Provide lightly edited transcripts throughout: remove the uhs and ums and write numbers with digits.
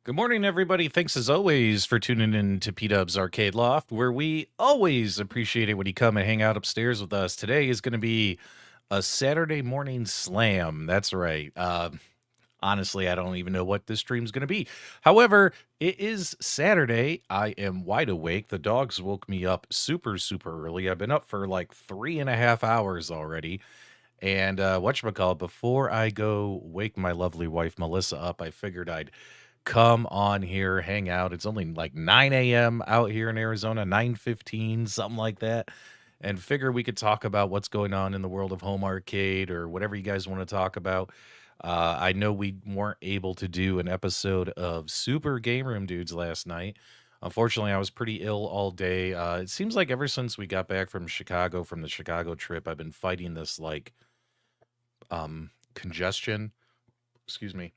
Good morning, everybody. Thanks as always for tuning in to PDubs Arcade Loft, where we always appreciate it when you come and hang out upstairs with us. Today is going to be a Saturday morning slam. That's right. Honestly, I don't even know what this stream's going to be. However, it is Saturday. I am wide awake. The dogs woke me up super, super early. I've been up for like 3.5 hours already. And whatchamacallit, before I go wake my lovely wife Melissa up, I figured I'd come on here, hang out. It's only like 9 a.m. out here in Arizona, 9:15, something like that. And figure we could talk about what's going on in the world of home arcade or whatever you guys want to talk about. I know we weren't able to do an episode of Super Game Room Dudes last night. Unfortunately, I was pretty ill all day. It seems like ever since we got back from Chicago, from the Chicago trip, I've been fighting this like congestion. Excuse me.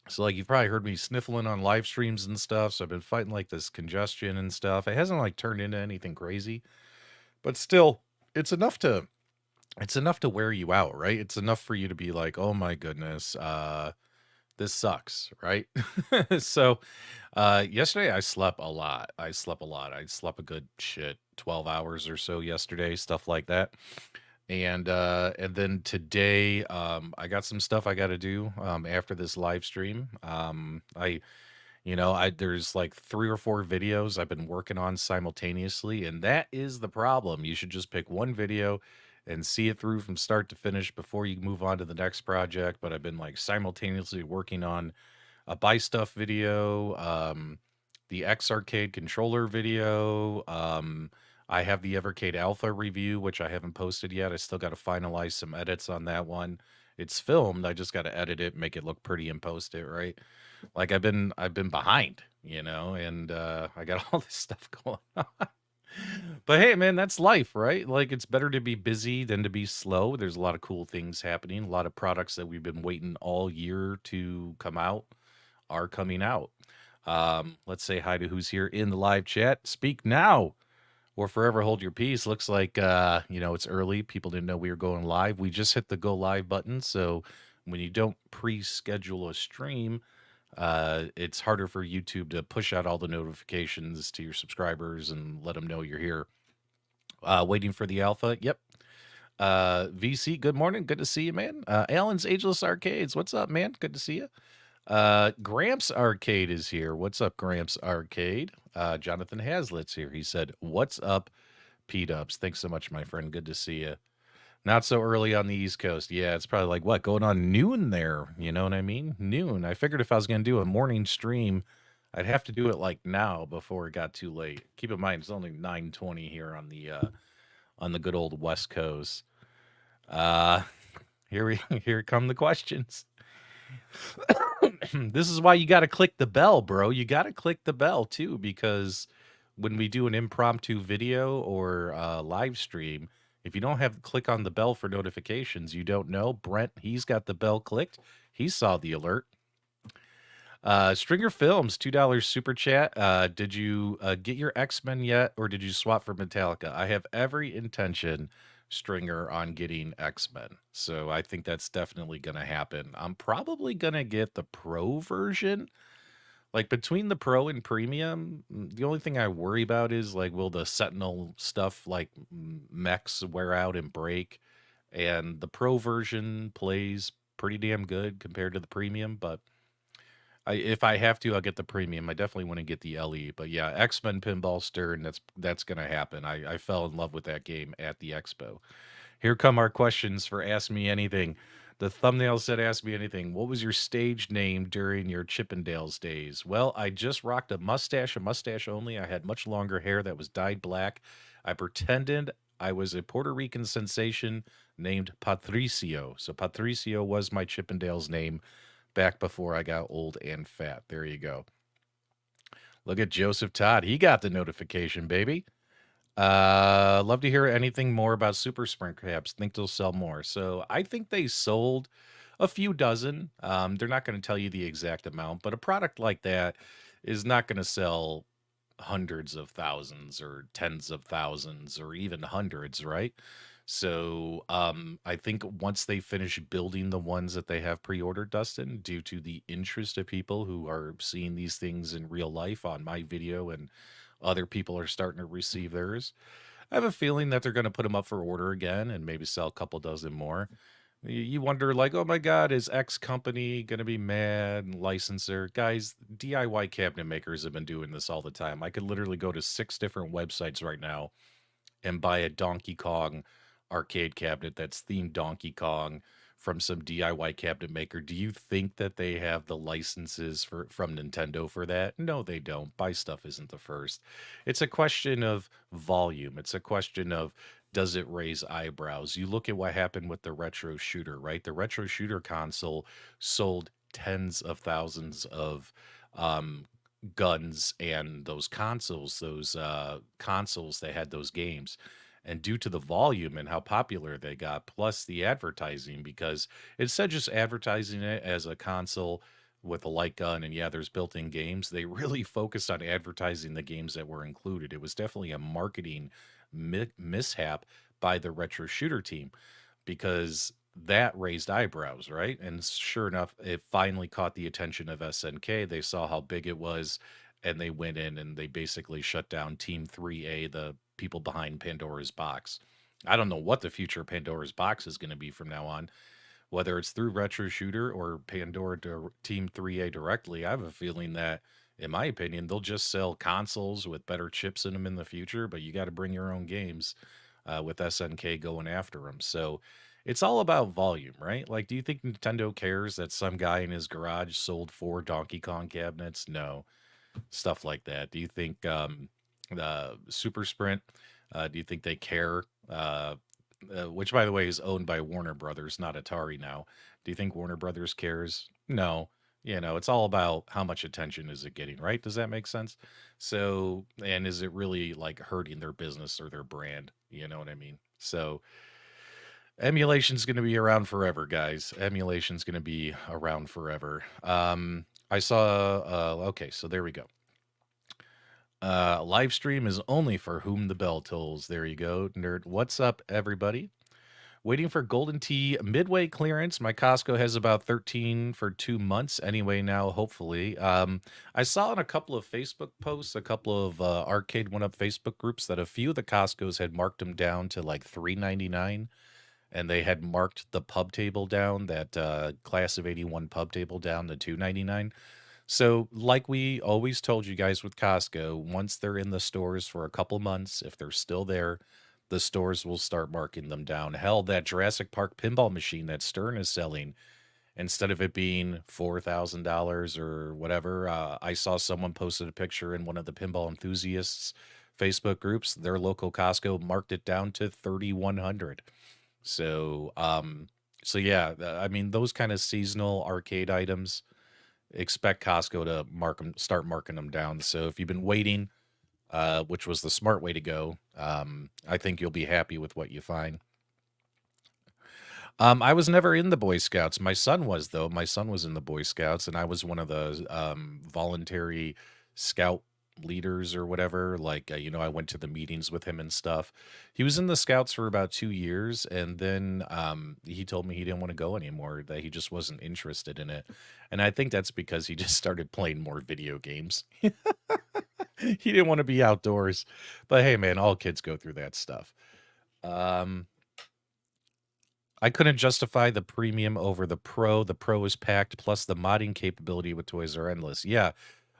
So like you've probably heard me sniffling on live streams and stuff. So I've been fighting like this congestion and stuff. It hasn't like turned into anything crazy, but still it's enough to wear you out, right? It's enough for you to be like, oh my goodness, this sucks, right? So yesterday I slept a lot. I slept a good shit 12 hours or so yesterday, stuff like that. And then today, I got some stuff I got to do after this live stream. There's like 3 or 4 videos I've been working on simultaneously, and that is the problem. You should just pick one video and see it through from start to finish before you move on to the next project. But I've been like simultaneously working on a buy stuff video, the X Arcade controller video, I have the Evercade Alpha review, which I haven't posted yet. I still got to finalize some edits on that one. It's filmed. I just got to edit it, make it look pretty, and post it, right? Like I've been behind, and I got all this stuff going on. But hey, man, that's life, right? Like it's better to be busy than to be slow. There's a lot of cool things happening. A lot of products that we've been waiting all year to come out are coming out. Let's say hi to who's here in the live chat. Speak now or forever hold your peace. Looks like it's early. People didn't know we were going live. We just hit the go live button. So when you don't pre-schedule a stream, it's harder for YouTube to push out all the notifications to your subscribers and let them know you're here. Waiting for the alpha. Yep. VC, good morning. Good to see you, man. Alan's Ageless Arcades. What's up, man? Good to see you. Gramps Arcade is here. What's up, Gramps Arcade? Jonathan Hazlitt's here. He said, what's up, PDubs? Thanks so much, my friend. Good to see you. Not so early on the East Coast. Yeah, it's probably like, what, going on noon there? You know what I mean? Noon. I figured if I was going to do a morning stream, I'd have to do it like now before it got too late. Keep in mind, it's only 9:20 here on the good old West Coast. Here come the questions. This is why you got to click the bell, bro. You got to click the bell too, because when we do an impromptu video or live stream, if you don't have click on the bell for notifications, you don't know. Brent, he's got the bell clicked. He saw the alert. Stringer Films, $2 super chat. Did you get your X-Men yet, or did you swap for Metallica? I have every intention, Stringer, on getting X-Men, so I think that's definitely going to happen. I'm probably going to get the Pro version, Like between the Pro and Premium, the only thing I worry about is like, will the Sentinel stuff like mechs wear out and break? And the Pro version plays pretty damn good compared to the Premium, but if I have to, I'll get the Premium. I definitely want to get the LE, but yeah, X-Men Pinball Stern, that's gonna happen. I fell in love with that game at the expo. Here come our questions for Ask Me Anything. The thumbnail said Ask Me Anything. What was your stage name during your Chippendales days? Well, I just rocked a mustache only. I had much longer hair that was dyed black. I pretended I was a Puerto Rican sensation named Patricio. So Patricio was my Chippendales name back before I got old and fat. There you go. Look at Joseph Todd. He got the notification, baby. Love to hear anything more about Super Sprint Crabs. Think they'll sell more. So I think they sold a few dozen. They're not going to tell you the exact amount, but a product like that is not going to sell hundreds of thousands or tens of thousands or even hundreds, right? So I think once they finish building the ones that they have pre-ordered, Dustin, due to the interest of people who are seeing these things in real life on my video and other people are starting to receive theirs. I have a feeling that they're going to put them up for order again and maybe sell a couple dozen more. You wonder, like, oh my God, is X company going to be mad? Licensor guys, DIY cabinet makers have been doing this all the time. I could literally go to 6 different websites right now and buy a Donkey Kong arcade cabinet that's themed Donkey Kong from some DIY cabinet maker. Do you think that they have the licenses for from Nintendo for that? No, they don't. Buy stuff isn't the first. It's a question of volume. It's a question of does it raise eyebrows? You look at what happened with the retro shooter, right? The retro shooter console sold tens of thousands of um guns and those consoles, those consoles that had those games. And due to the volume and how popular they got, plus the advertising, because instead of just advertising it as a console with a light gun and yeah, there's built-in games, they really focused on advertising the games that were included. It was definitely a marketing mishap by the retro shooter team because that raised eyebrows, right? And sure enough, it finally caught the attention of SNK. They saw how big it was, and they went in and they basically shut down Team 3A, the people behind Pandora's Box. I don't know what the future of Pandora's Box is going to be from now on, whether it's through Retro Shooter or Team 3A directly. I have a feeling that, in my opinion, they'll just sell consoles with better chips in them in the future, but you got to bring your own games with SNK going after them. So it's all about volume, right? Like, do you think Nintendo cares that some guy in his garage sold 4 Donkey Kong cabinets? No, stuff like that. Do you think the Super Sprint? Do you think they care? Which, by the way, is owned by Warner Brothers, not Atari now. Do you think Warner Brothers cares? No. You know, it's all about how much attention is it getting, right? Does that make sense? So, and is it really like hurting their business or their brand? You know what I mean? So, emulation's going to be around forever, guys. Emulation's going to be around forever. I saw, okay, so there we go. Live stream is only for whom the bell tolls. There you go, nerd. What's up, everybody? Waiting for Golden Tee midway clearance. My Costco has about 13 for 2 months anyway now, hopefully. I saw in a couple of Facebook posts, a couple of Arcade1Up Facebook groups that a few of the Costco's had marked them down to like $3.99, and they had marked the pub table down, that class of 81 pub table down to $2.99. So, like we always told you guys with Costco, once they're in the stores for a couple months, if they're still there, the stores will start marking them down. Hell, that Jurassic Park pinball machine that Stern is selling, instead of it being $4,000 or whatever, I saw someone posted a picture in one of the pinball enthusiasts Facebook groups. Their local Costco marked it down to 3,100. So, so yeah, I mean, those kind of seasonal arcade items, expect Costco to start marking them down. So if you've been waiting, which was the smart way to go, I think you'll be happy with what you find. I was never in the Boy Scouts. My son was, though. My son was in the Boy Scouts, and I was one of the voluntary scout leaders or whatever. Like, I went to the meetings with him and stuff. He was in the scouts for about 2 years, and then he told me he didn't want to go anymore, that he just wasn't interested in it. And I think that's because he just started playing more video games. He didn't want to be outdoors. But hey, man, all kids go through that stuff. Um, I couldn't justify the premium over the Pro. The Pro is packed, plus the modding capability with toys are endless. Yeah,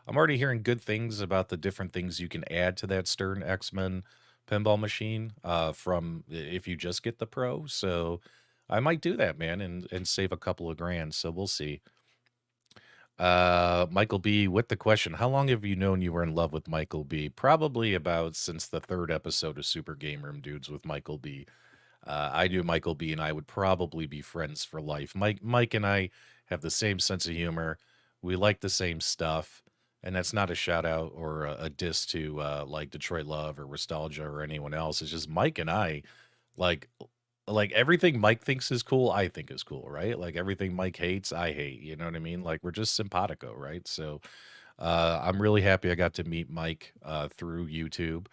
I'm already hearing good things about the different things you can add to that Stern X-Men pinball machine from if you just get the Pro. So I might do that, man, and save a couple of grand. So we'll see. Michael B with the question, how long have you known you were in love with Michael B? Probably about since the third episode of Super Game Room Dudes with Michael B. I knew Michael B and I would probably be friends for life. Mike and I have the same sense of humor. We like the same stuff. And that's not a shout out or a diss to like Detroit Love or Nostalgia or anyone else. It's just Mike and I like everything Mike thinks is cool, I think is cool, right? Like everything Mike hates, I hate. You know what I mean? Like we're just simpatico, right? So I'm really happy I got to meet Mike through YouTube.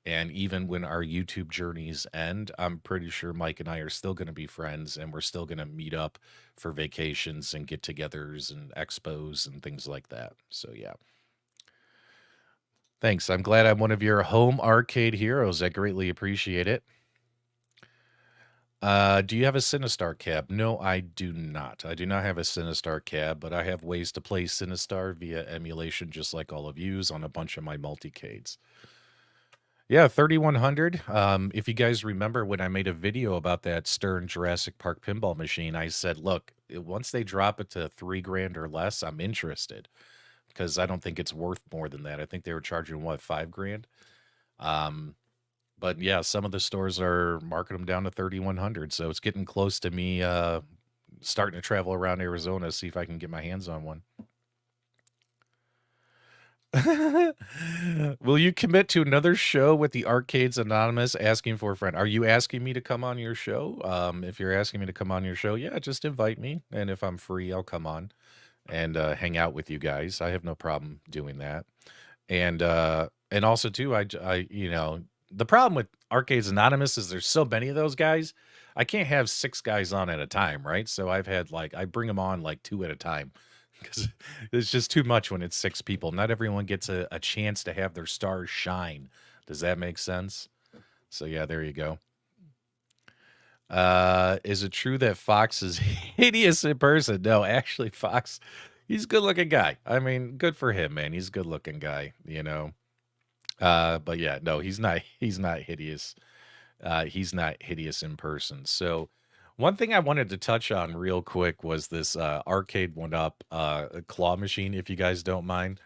And even when our YouTube journeys end, I'm pretty sure Mike and I are still going to be friends and we're still going to meet up for vacations and get togethers and expos and things like that. So, yeah. Thanks. I'm glad I'm one of your home arcade heroes. I greatly appreciate it. Do you have a Sinistar cab? No, I do not. I do not have a Sinistar cab, but I have ways to play Sinistar via emulation, just like all of yous on a bunch of my multicades. Yeah, 3100. If you guys remember when I made a video about that Stern Jurassic Park pinball machine, I said, look, once they drop it to 3 grand or less, I'm interested because I don't think it's worth more than that. I think they were charging what, 5 grand? Um, but yeah, some of the stores are marking them down to 3100. So it's getting close to me starting to travel around Arizona, see if I can get my hands on one. Will you commit to another show with the Arcades Anonymous asking for a friend? Are you asking me to come on your show? If you're asking me to come on your show, yeah, just invite me. And if I'm free, I'll come on and hang out with you guys. I have no problem doing that. And also too, the problem with Arcades Anonymous is there's so many of those guys. I can't have 6 guys on at a time, right? So I've had I bring them on like 2 at a time because it's just too much when it's 6 people. Not everyone gets a chance to have their stars shine. Does that make sense? So yeah, there you go. Is it true that Fox is hideous in person? No, actually, Fox, he's a good looking guy. I mean, good for him, man. He's a good looking guy, But yeah, no, he's not hideous. He's not hideous in person. So one thing I wanted to touch on real quick was this Arcade1Up claw machine, if you guys don't mind.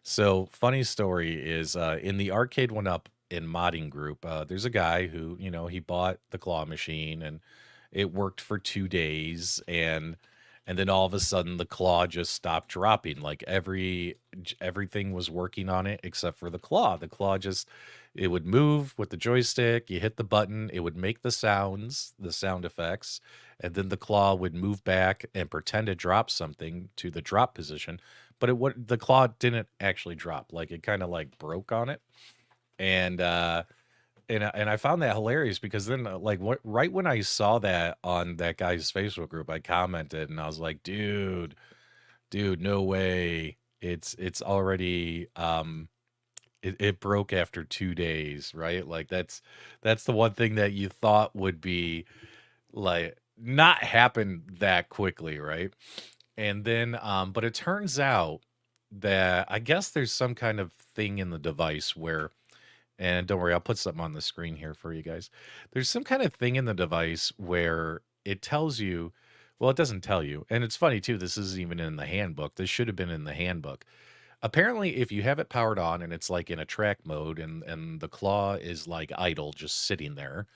So funny story is in the Arcade1Up in modding group, there's a guy who, he bought the claw machine and it worked for 2 days and then all of a sudden the claw just stopped dropping. Like everything was working on it except for the claw. The claw just it would move with the joystick. You hit the button, it would make the sounds, the sound effects, and then the claw would move back and pretend to drop something to the drop position. But the claw didn't actually drop. Like it kind of like broke on it. And I found that hilarious because then right when I saw that on that guy's Facebook group, I commented and I was like, dude, no way. It's already it broke after 2 days, right? Like that's the one thing that you thought would be like not happen that quickly, right? And then but it turns out that I guess there's some kind of thing in the device where, and don't worry, I'll put something on the screen here for you guys. There's some kind of thing in the device where it tells you, well, it doesn't tell you. And it's funny too, this isn't even in the handbook. This should have been in the handbook. Apparently, if you have it powered on and it's like in a track mode and the claw is like idle, just sitting there,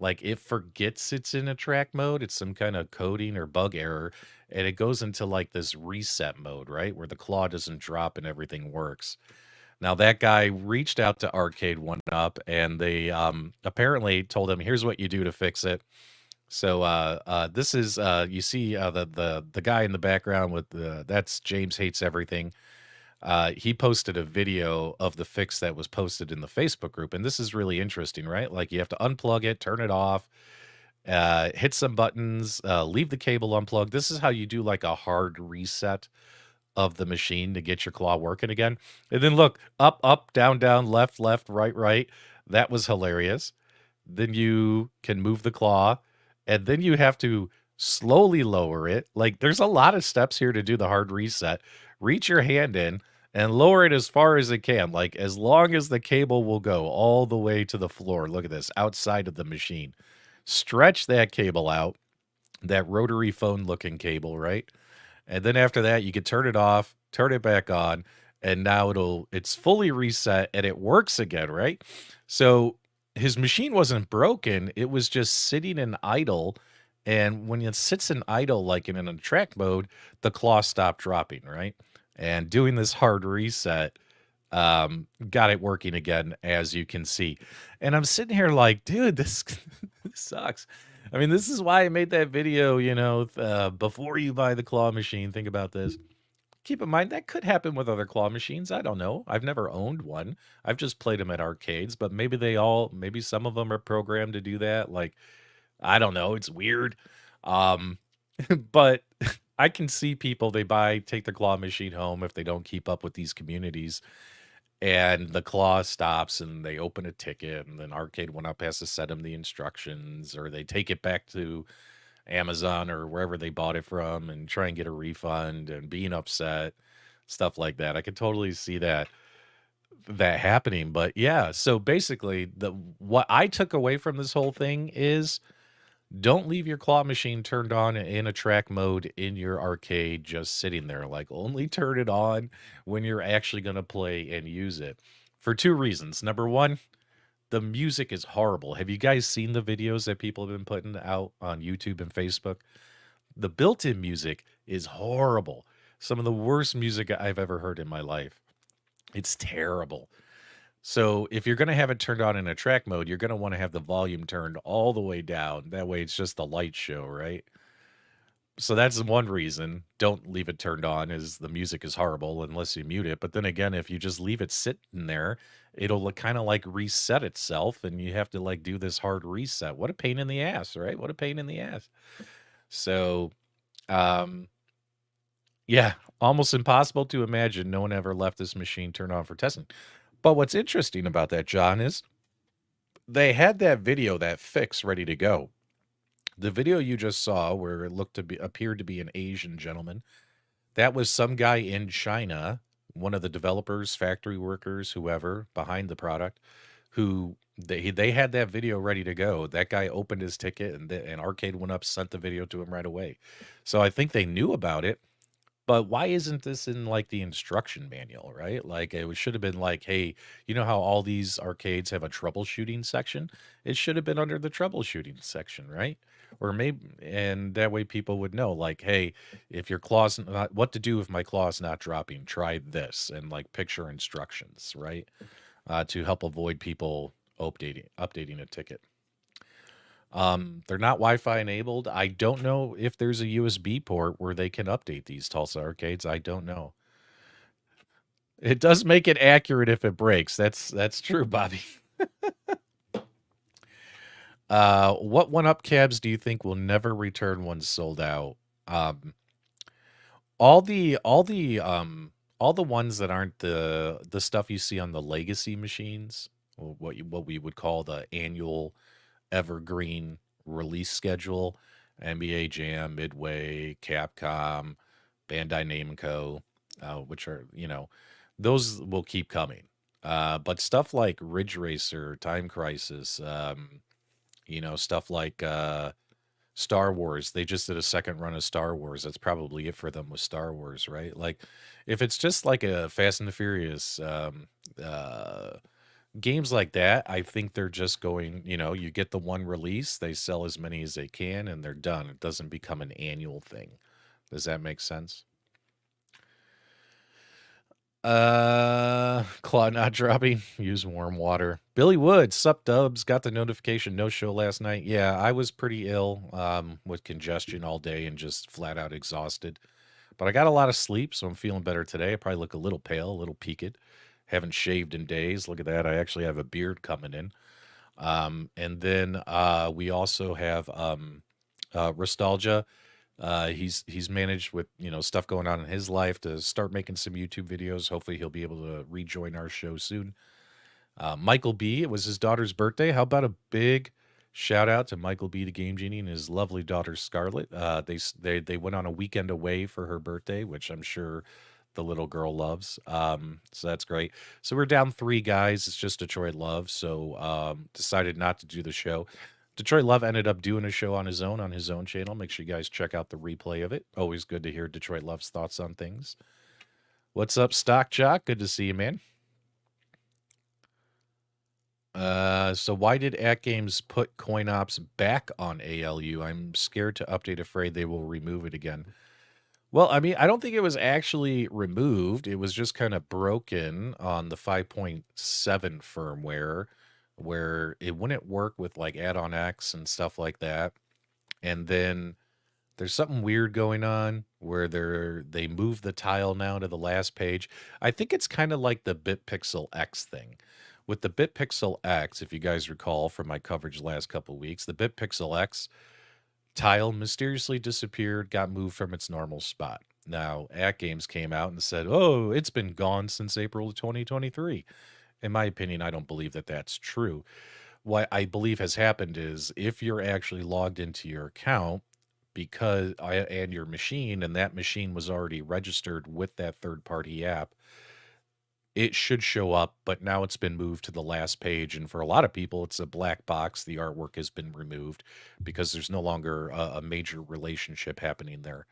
like it forgets it's in a track mode. It's some kind of coding or bug error, and it goes into like this reset mode, right? Where the claw doesn't drop and everything works. Now that guy reached out to Arcade1Up and they apparently told him, here's what you do to fix it. So this is you see the guy in the background with that's James Hates Everything. he posted a video of the fix that was posted in the Facebook group, and this is really interesting, right? Like you have to unplug it, turn it off, hit some buttons, leave the cable unplugged. This is how you do like a hard reset of the machine to get your claw working again. And then look, up, up, down, down, left, left, right, right. That was hilarious. Then you can move the claw, and then you have to slowly lower it. Like there's a lot of steps here to do the hard reset. Reach your hand in and lower it as far as it can, like as long as the cable will go all the way to the floor. Look at this, outside of the machine. Stretch that cable out, that rotary phone looking cable, right? And then after that, you can turn it off, turn it back on, and now it's fully reset and it works again, right? So his machine wasn't broken, it was just sitting in idle. And when it sits in idle, like in an attract mode, the claw stopped dropping, right? And doing this hard reset got it working again, as you can see. And I'm sitting here like, dude, this sucks. I mean, this is why I made that video, before you buy the claw machine, think about this. Keep in mind, that could happen with other claw machines. I don't know. I've never owned one. I've just played them at arcades, but maybe some of them are programmed to do that. Like, I don't know. It's weird. Um, but I can see people, take the claw machine home if they don't keep up with these communities, and the claw stops and they open a ticket, and then Arcade1Up has to send them the instructions, or they take it back to Amazon or wherever they bought it from and try and get a refund and being upset, stuff like that. I could totally see that happening. But yeah, so basically what I took away from this whole thing is don't leave your claw machine turned on in a track mode in your arcade just sitting there. Like only turn it on when you're actually going to play and use it, for two reasons. Number one, the music is horrible. Have you guys seen the videos that people have been putting out on YouTube and Facebook? The built-in music is horrible. Some of the worst music I've ever heard in my life. It's terrible. So if you're going to have it turned on in a track mode, you're going to want to have the volume turned all the way down. That way it's just the light show, right? So that's one reason. Don't leave it turned on, is the music is horrible unless you mute it. But then again, if you just leave it sitting there, it'll kind of like reset itself, and you have to like do this hard reset. What a pain in the ass, right? What a pain in the ass. So, um, yeah, almost impossible to imagine no one ever left this machine turned on for testing. But what's interesting about that, John, is they had that video, that fix, ready to go. The video you just saw, where it appeared to be an Asian gentleman, that was some guy in China, one of the developers, factory workers, whoever behind the product, who they had that video ready to go. That guy opened his ticket, and Arcade1Up, sent the video to him right away. So I think they knew about it. But why isn't this in like the instruction manual, right? Like it should have been like, hey, you know how all these arcades have a troubleshooting section? It should have been under the troubleshooting section, right? Or maybe, and that way people would know, like, hey, if your claw's not, what to do if my claw's not dropping, try this, and like picture instructions, right? To help avoid people updating a ticket. They're not Wi-Fi enabled. I don't know if there's a USB port where they can update these Tulsa arcades. I don't know. It does make it accurate if it breaks. That's true, Bobby. What 1UP cabs do you think will never return once sold out? All the ones that aren't the stuff you see on the legacy machines, or what we would call the annual evergreen release schedule, NBA Jam, Midway, Capcom, Bandai Namco, which are, those will keep coming. But stuff like Ridge Racer, Time Crisis, stuff like Star Wars, they just did a second run of Star Wars. That's probably it for them with Star Wars, right? Like if it's just like a Fast and the Furious, games like that, I think they're just going, you get the one release, they sell as many as they can, and they're done. It doesn't become an annual thing. Does that make sense? Claw not dropping. Use warm water. Billy Wood, sup dubs, got the notification no show last night. Yeah, I was pretty ill with congestion all day and just flat out exhausted. But I got a lot of sleep, so I'm feeling better today. I probably look a little pale, a little peaked. Haven't shaved in days. Look at that. I actually have a beard coming in. And then we also have Nostalgia. He's managed with stuff going on in his life to start making some YouTube videos. Hopefully, he'll be able to rejoin our show soon. Michael B. It was his daughter's birthday. How about a big shout out to Michael B. the Game Genie and his lovely daughter Scarlett. They went on a weekend away for her birthday, which I'm sure the little girl loves. So that's great. So we're down 3 guys. It's just Detroit Love. So decided not to do the show. Detroit Love ended up doing a show on his own channel. Make sure you guys check out the replay of it. Always good to hear Detroit Love's thoughts on things. What's up, Stock Jock? Good to see you, man. So why did AtGames put coin ops back on ALU? I'm scared to update, afraid they will remove it again. Well, I mean, I don't think it was actually removed. It was just kind of broken on the 5.7 firmware where it wouldn't work with like add-on X and stuff like that. And then there's something weird going on where they move the tile now to the last page. I think it's kind of like the BitPixel X thing. With the BitPixel X, if you guys recall from my coverage last couple weeks, the BitPixel X tile mysteriously disappeared, got moved from its normal spot. Now, AtGames came out and said, oh, it's been gone since April of 2023. In my opinion, I don't believe that that's true. What I believe has happened is if you're actually logged into your account and your machine, and that machine was already registered with that third-party app, it should show up, but now it's been moved to the last page. And for a lot of people, it's a black box. The artwork has been removed because there's no longer a major relationship happening there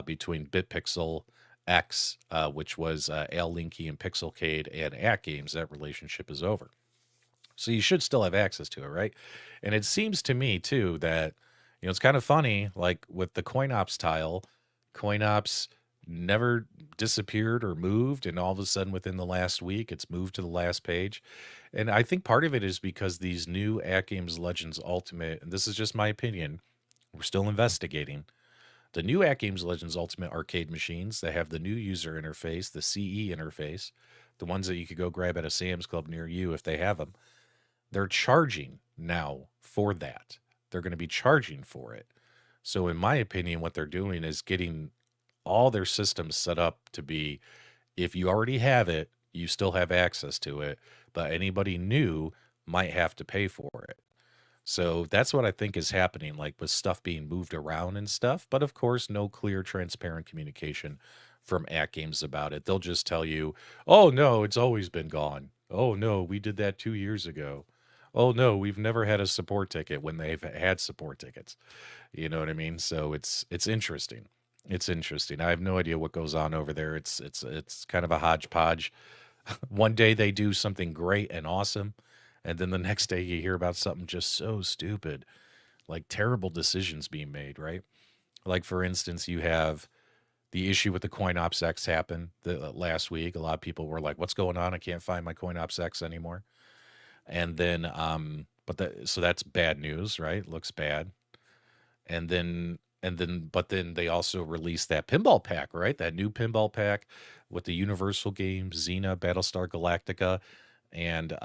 between BitPixel X, which was Al Linky and Pixelcade, and AtGames. That relationship is over. So you should still have access to it, right? And it seems to me, too, that, it's kind of funny, like with the CoinOps tile, CoinOps never disappeared or moved, and all of a sudden within the last week it's moved to the last page. And I think part of it is because these new AtGames Legends Ultimate, and this is just my opinion, we're still investigating, the new AtGames Legends Ultimate arcade machines that have the new user interface, the CE interface, the ones that you could go grab at a Sam's Club near you if they have them, they're charging now for that. They're going to be charging for it. So in my opinion, what they're doing is getting all their systems set up to be, if you already have it, you still have access to it, but anybody new might have to pay for it. So that's what I think is happening, like with stuff being moved around and stuff. But of course, no clear, transparent communication from AtGames about it. They'll just tell you, oh, no, it's always been gone. Oh, no, we did that 2 years ago. Oh, no, we've never had a support ticket when they've had support tickets. You know what I mean? So it's interesting. It's interesting. I have no idea what goes on over there. It's kind of a hodgepodge. One day they do something great and awesome, and then the next day you hear about something just so stupid, like terrible decisions being made, right? Like for instance, you have the issue with the CoinOps X happen last week. A lot of people were like, "What's going on? I can't find my CoinOps X anymore." And then, so that's bad news, right? Looks bad. And then but then they also released that pinball pack, right? That new pinball pack with the Universal games, Xena, Battlestar Galactica, and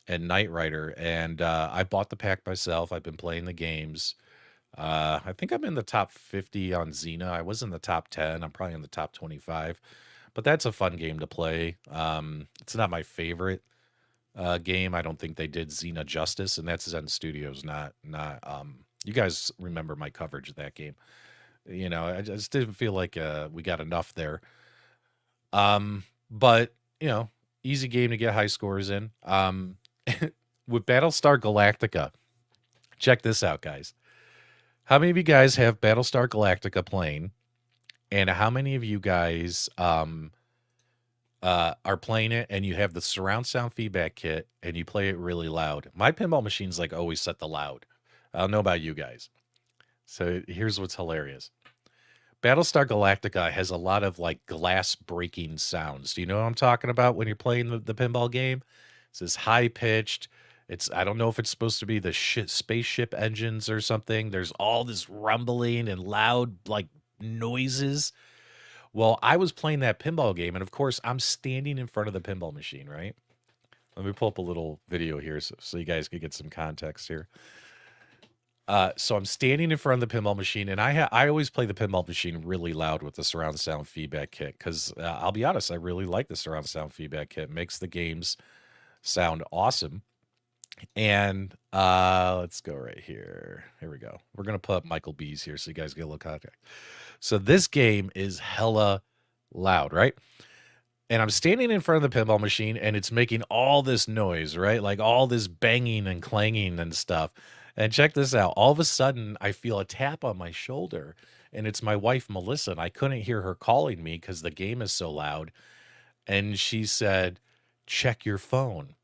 Knight Rider. And I bought the pack myself. I've been playing the games. I think I'm in the top 50 on Xena. I was in the top 10. I'm probably in the top 25. But that's a fun game to play. It's not my favorite game. I don't think they did Xena justice, and that's Zen Studios, not you guys remember my coverage of that game. I just didn't feel like we got enough there. But easy game to get high scores in. With Battlestar Galactica, check this out, guys. How many of you guys have Battlestar Galactica playing? And how many of you guys are playing it and you have the surround sound feedback kit and you play it really loud? My pinball machine's like always set to loud. I don't know about you guys. So here's what's hilarious. Battlestar Galactica has a lot of like glass breaking sounds. Do you know what I'm talking about when you're playing the pinball game? It's this high pitched. I don't know if it's supposed to be the spaceship engines or something. There's all this rumbling and loud like noises. Well, I was playing that pinball game, and of course, I'm standing in front of the pinball machine, right? Let me pull up a little video here so you guys can get some context here. So I'm standing in front of the pinball machine, and I always play the pinball machine really loud with the surround sound feedback kit because I'll be honest, I really like the surround sound feedback kit. It makes the games sound awesome. And let's go right here. Here we go. We're gonna put up Michael B's here so you guys get a little context. So this game is hella loud, right? And I'm standing in front of the pinball machine and it's making all this noise, right? Like all this banging and clanging and stuff. And check this out. All of a sudden, I feel a tap on my shoulder, and it's my wife, Melissa. And I couldn't hear her calling me because the game is so loud. And she said, check your phone.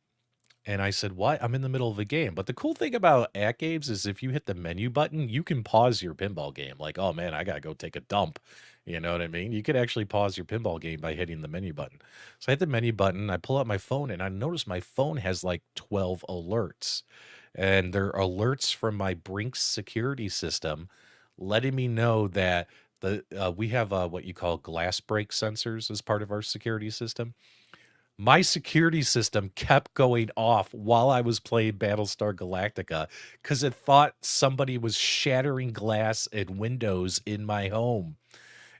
And I said, what? I'm in the middle of a game. But the cool thing about AtGames is if you hit the menu button, you can pause your pinball game. Like, oh man, I got to go take a dump. You know what I mean? You could actually pause your pinball game by hitting the menu button. So I hit the menu button, I pull out my phone, and I notice my phone has like 12 alerts. And they're alerts from my Brinks security system letting me know that we have what you call glass break sensors as part of our security system. My security system kept going off while I was playing Battlestar Galactica because it thought somebody was shattering glass and windows in my home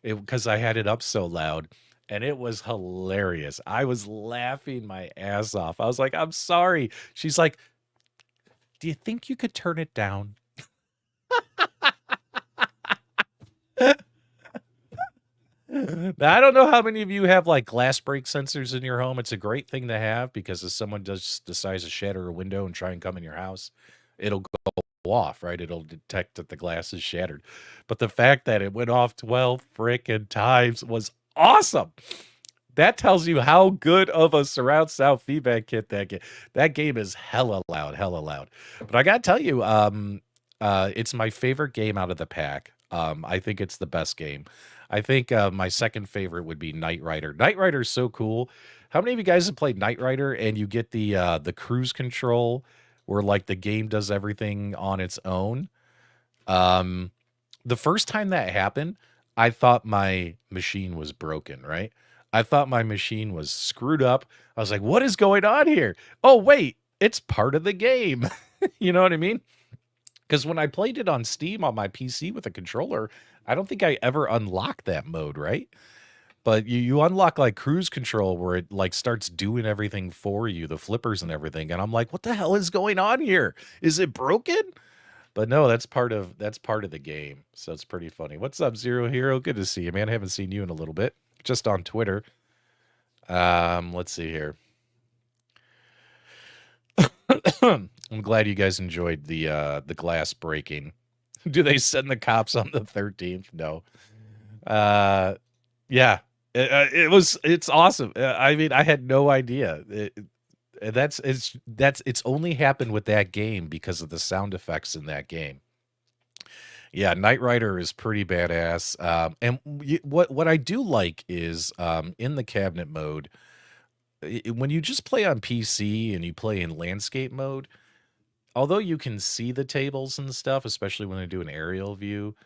because I had it up so loud. And it was hilarious. I was laughing my ass off. I was like, I'm sorry. She's like, do you think you could turn it down? Now, I don't know how many of you have like glass break sensors in your home. It's a great thing to have because if someone decides to shatter a window and try and come in your house, it'll go off, right? It'll detect that the glass is shattered. But the fact that it went off 12 frickin' times was awesome. That tells you how good of a surround sound feedback kit that game is hella loud, hella loud. But I gotta tell you, it's my favorite game out of the pack. I think it's the best game. I think my second favorite would be Knight Rider. Knight Rider is so cool. How many of you guys have played Knight Rider and you get the cruise control where like the game does everything on its own? The first time that happened, I thought my machine was broken, right? I thought my machine was screwed up. I was like, what is going on here? Oh, wait, it's part of the game. You know what I mean? Because when I played it on Steam on my PC with a controller, I don't think I ever unlocked that mode, right? But you unlock like cruise control where it like starts doing everything for you, the flippers and everything. And I'm like, what the hell is going on here? Is it broken? But no, that's part of the game. So it's pretty funny. What's up, Zero Hero? Good to see you, man. I haven't seen you in a little bit. Just on Twitter. Let's see here. I'm glad you guys enjoyed the glass breaking. Do they send the cops on the 13th? No. Yeah. It's awesome. I mean, I had no idea. It's only happened with that game because of the sound effects in that game. Yeah, Knight Rider is pretty badass. And what I do like is in the cabinet mode, when you just play on PC and you play in landscape mode, although you can see the tables and stuff, especially when I do an aerial view,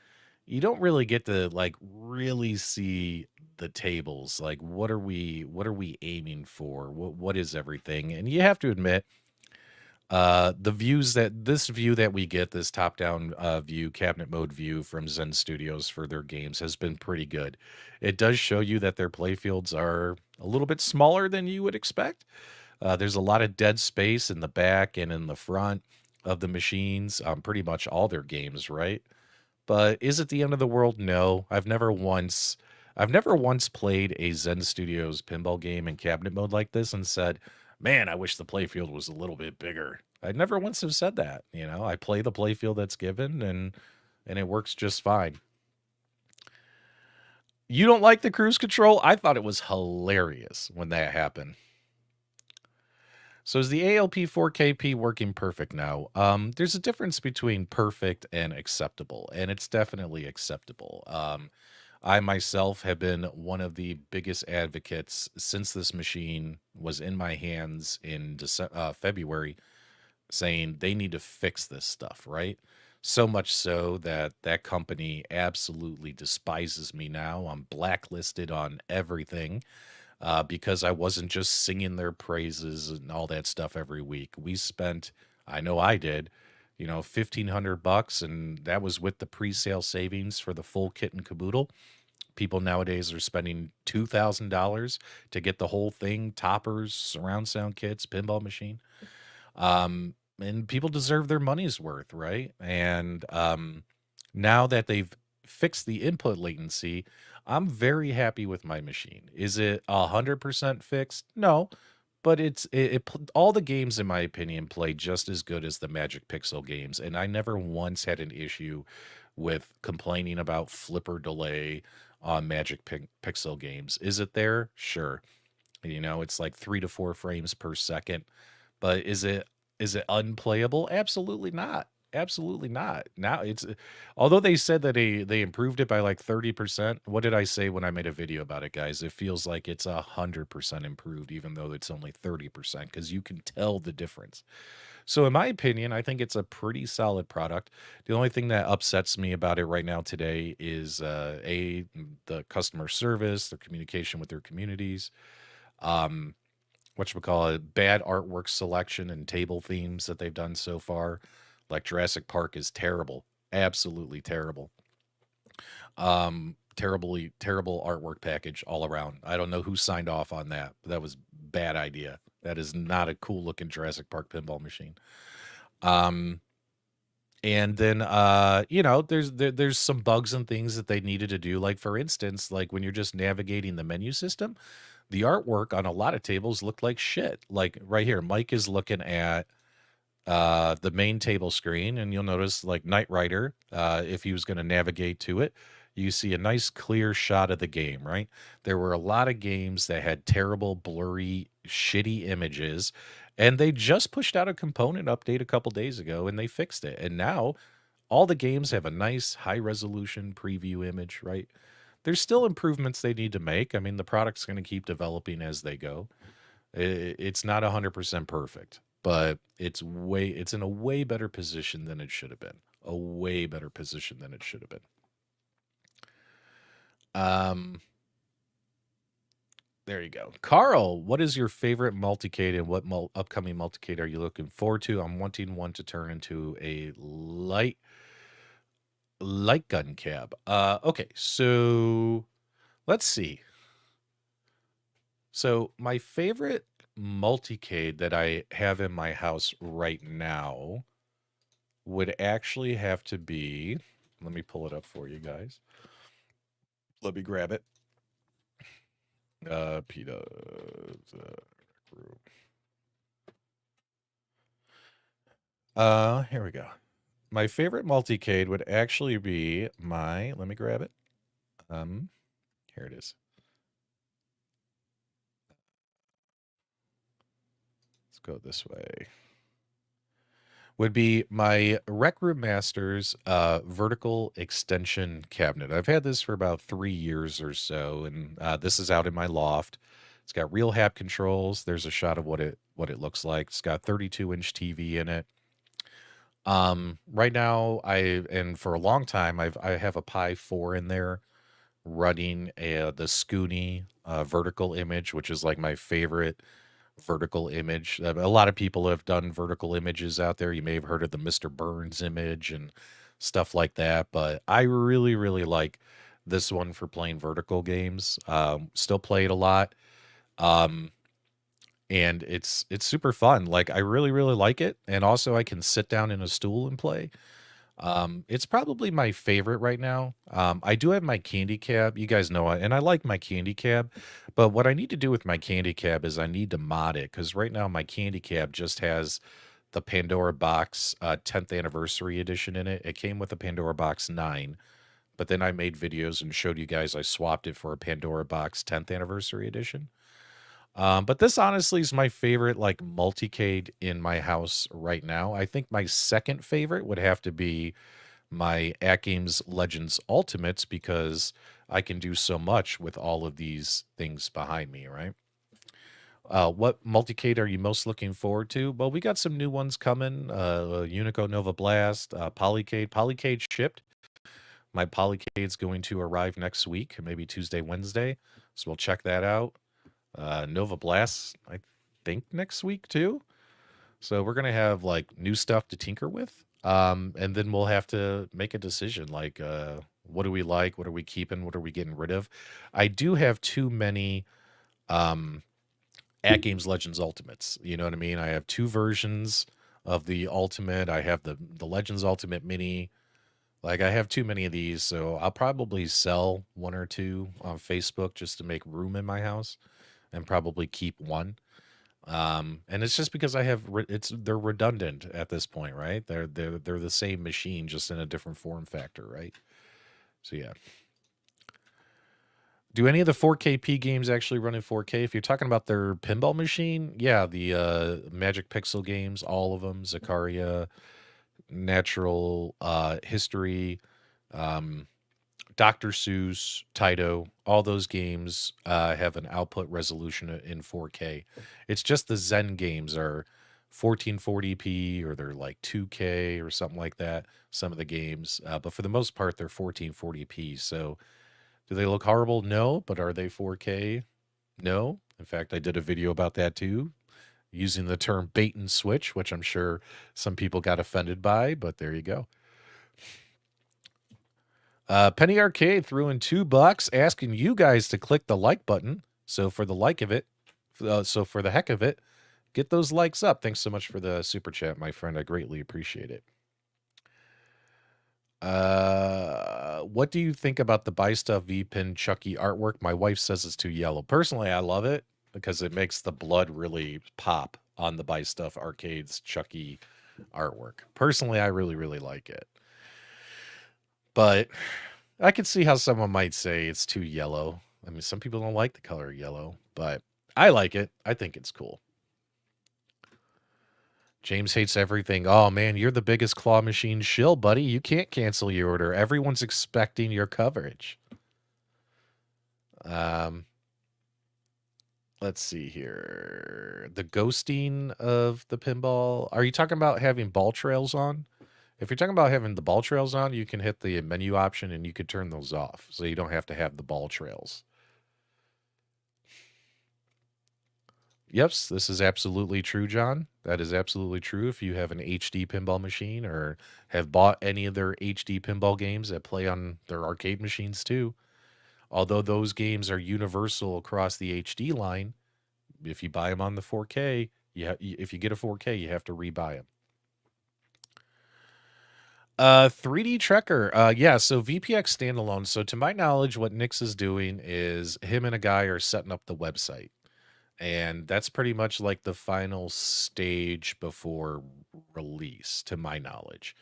you don't really get to like really see the tables. Like what are we aiming for? What is everything? And you have to admit, this view that we get, this top-down view, cabinet mode view from Zen Studios for their games has been pretty good. It does show you that their playfields are a little bit smaller than you would expect. There's a lot of dead space in the back and in the front of the machines, pretty much all their games, right? But is it the end of the world? No. I've never once played a Zen Studios pinball game in cabinet mode like this and said, "Man, I wish the playfield was a little bit bigger." I never once have said that. I play the playfield that's given, and it works just fine. You don't like the cruise control? I thought it was hilarious when that happened. So is the ALP 4KP working perfect now? There's a difference between perfect and acceptable, and it's definitely acceptable. I myself have been one of the biggest advocates since this machine was in my hands in February, saying they need to fix this stuff, right? So much so that that company absolutely despises me now. I'm blacklisted on everything because I wasn't just singing their praises and all that stuff every week. We spent, I know I did, 1,500 bucks, and that was with the pre-sale savings for the full kit and caboodle. People nowadays are spending $2,000 to get the whole thing: toppers, surround sound kits, pinball machine. And people deserve their money's worth, right? And now that they've fixed the input latency, I'm very happy with my machine. Is it 100% fixed? No, but all the games, in my opinion, play just as good as the Magic Pixel games, and I never once had an issue with complaining about flipper delay on Pixel games. Is it there? Sure. It's like 3 to 4 frames per second, but is it unplayable? Absolutely not. Absolutely not. Now although they said that they improved it by like 30%. What did I say when I made a video about it, guys? It feels like it's 100% improved, even though it's only 30%, because you can tell the difference. So in my opinion, I think it's a pretty solid product. The only thing that upsets me about it right now today is the customer service, their communication with their communities. Um, whatchamacallit, bad artwork selection and table themes that they've done so far. Like Jurassic Park is terrible. Absolutely terrible. Terrible artwork package all around. I don't know who signed off on that, but that was bad idea. That is not a cool looking Jurassic Park pinball machine. Um, and then there's some bugs and things that they needed to do. Like, for instance, like when you're just navigating the menu system, the artwork on a lot of tables looked like shit. Like right here, Mike is looking at the main table screen, and you'll notice, like, Knight Rider, if he was going to navigate to it, you see a nice clear shot of the game, right? There were a lot of games that had terrible, blurry, shitty images, and they just pushed out a component update a couple days ago and they fixed it. And now all the games have a nice high resolution preview image, right? There's still improvements they need to make. I mean, the product's going to keep developing as they go. It's not 100% perfect, but it's in a way better position than it should have been. A way better position than it should have been. Um, there you go. Carl, what is your favorite multicade, and what upcoming multicade are you looking forward to? I'm wanting one to turn into a light gun cab. Okay, so let's see. So my favorite multicade that I have in my house right now would actually have to be, let me pull it up for you guys. Let me grab it. PDubs group. Here we go. My favorite multicade would actually be let me grab it. Here it is. Let's go this way. Would be my Rec Room Masters vertical extension cabinet. I've had this for about 3 years or so, and this is out in my loft. It's got real hap controls. There's a shot of what it looks like. It's got 32-inch TV in it. Right now, and for a long time, I have a Pi 4 in there running the Scoonie vertical image, which is like my favorite vertical image. A lot of people have done vertical images out there. You may have heard of the Mr. Burns image and stuff like that, but I really, really like this one for playing vertical games. Still play it a lot. And it's super fun. Like, I really, really like it. And also I can sit down in a stool and play. It's probably my favorite right now. I do have my candy cab. You guys know it, and I like my candy cab. But what I need to do with my candy cab is I need to mod it, because right now my candy cab just has the Pandora Box 10th anniversary edition in it. It came with a Pandora Box 9, but then I made videos and showed you guys I swapped it for a Pandora Box 10th anniversary edition. But this honestly is my favorite, like, multicade in my house right now. I think my second favorite would have to be my AtGames Legends Ultimates, because I can do so much with all of these things behind me, right? What multicade are you most looking forward to? Well, we got some new ones coming. Unico Nova Blast, Polycade. Polycade shipped. My Polycade's going to arrive next week, maybe Tuesday, Wednesday. So we'll check that out. Nova Blast, I think next week too. So we're gonna have like new stuff to tinker with. And then we'll have to make a decision like what do we like, what are we keeping, what are we getting rid of. I do have too many um AtGames Legends Ultimates. You know what I mean? I have two versions of the Ultimate. I have the Legends Ultimate Mini. Like I have too many of these, so I'll probably sell one or two on Facebook just to make room in my house, and probably keep one. And it's just because I have they're redundant at this point, right? They're the same machine, just in a different form factor, right? So yeah. Do any of the 4KP games actually run in 4K? If you're talking about their pinball machine, yeah, the Magic Pixel games, all of them, Zakaria, Natural History, um, Dr. Seuss, Taito, all those games have an output resolution in 4K. It's just the Zen games are 1440p or they're like 2K or something like that. Some of the games, but for the most part, they're 1440p. So do they look horrible? No. But are they 4K? No. In fact, I did a video about that too, using the term bait and switch, which I'm sure some people got offended by, but there you go. Penny Arcade threw in $2 asking you guys to click the like button. So for the like of it, so for the heck of it, get those likes up. Thanks so much for the super chat, my friend. I greatly appreciate it. What do you think about the Buy Stuff V-Pin Chucky artwork? My wife says it's too yellow. Personally, I love it because it makes the blood really pop on the Buy Stuff Arcades Chucky artwork. Personally, I really, really like it. But I could see how someone might say it's too yellow. I mean, some people don't like the color yellow, but I like it. I think it's cool. James hates everything. Oh man, you're the biggest claw machine shill, buddy. You can't cancel your order. Everyone's expecting your coverage. Let's see here. The ghosting of the pinball. Are you talking about having ball trails on? If you're talking about having the ball trails on, you can hit the menu option and you could turn those off. So you don't have to have the ball trails. Yep, this is absolutely true, John. That is absolutely true. If you have an HD pinball machine or have bought any of their HD pinball games that play on their arcade machines too, although those games are universal across the HD line, if you buy them on the 4K, if you get a 4K, you have to rebuy them. 3D Trekker. Yeah, so VPX standalone. So to my knowledge, what Nix is doing is him and a guy are setting up the website. And that's pretty much like the final stage before release, to my knowledge.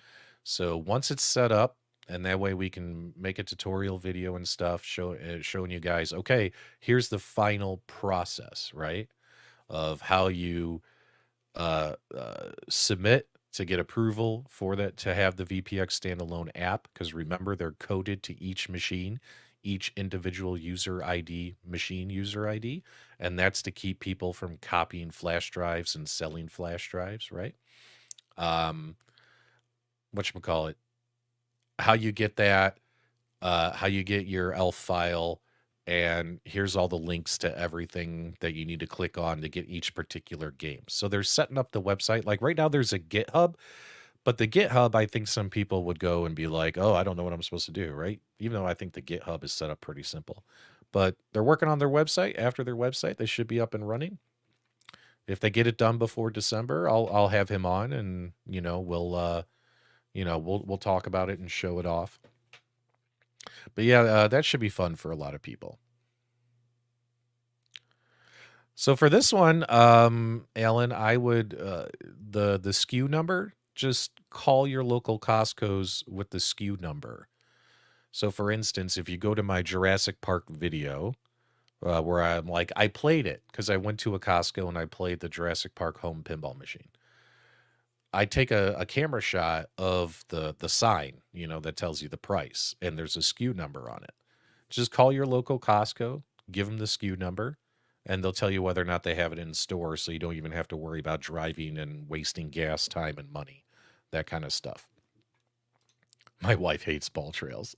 So once it's set up, and that way we can make a tutorial video and stuff showing you guys, okay, here's the final process, right? Of how you submit to get approval for that, to have the VPX standalone app, because remember, they're coded to each machine, each individual user ID, machine user ID, and that's to keep people from copying flash drives and selling flash drives, right? Whatchamacallit, how you get that, how you get your ELF file, and here's all the links to everything that you need to click on to get each particular game. So they're setting up the website. Like right now there's a GitHub, but the GitHub, I think some people would go and be like, oh, I don't know what I'm supposed to do, right? Even though I think the GitHub is set up pretty simple. But they're working on their website. After their website, they should be up and running. If they get it done before December, I'll have him on, and we'll talk about it and show it off. But yeah, that should be fun for a lot of people. So for this one, Alan, I would the SKU number, just call your local Costco's with the SKU number. So for instance, if you go to my Jurassic Park video, where I'm like, I played it because I went to a Costco and I played the Jurassic Park home pinball machine. I take a camera shot of the sign, that tells you the price, and there's a SKU number on it. Just call your local Costco, give them the SKU number, and they'll tell you whether or not they have it in store, so you don't even have to worry about driving and wasting gas, time, and money, that kind of stuff. My wife hates ball trails.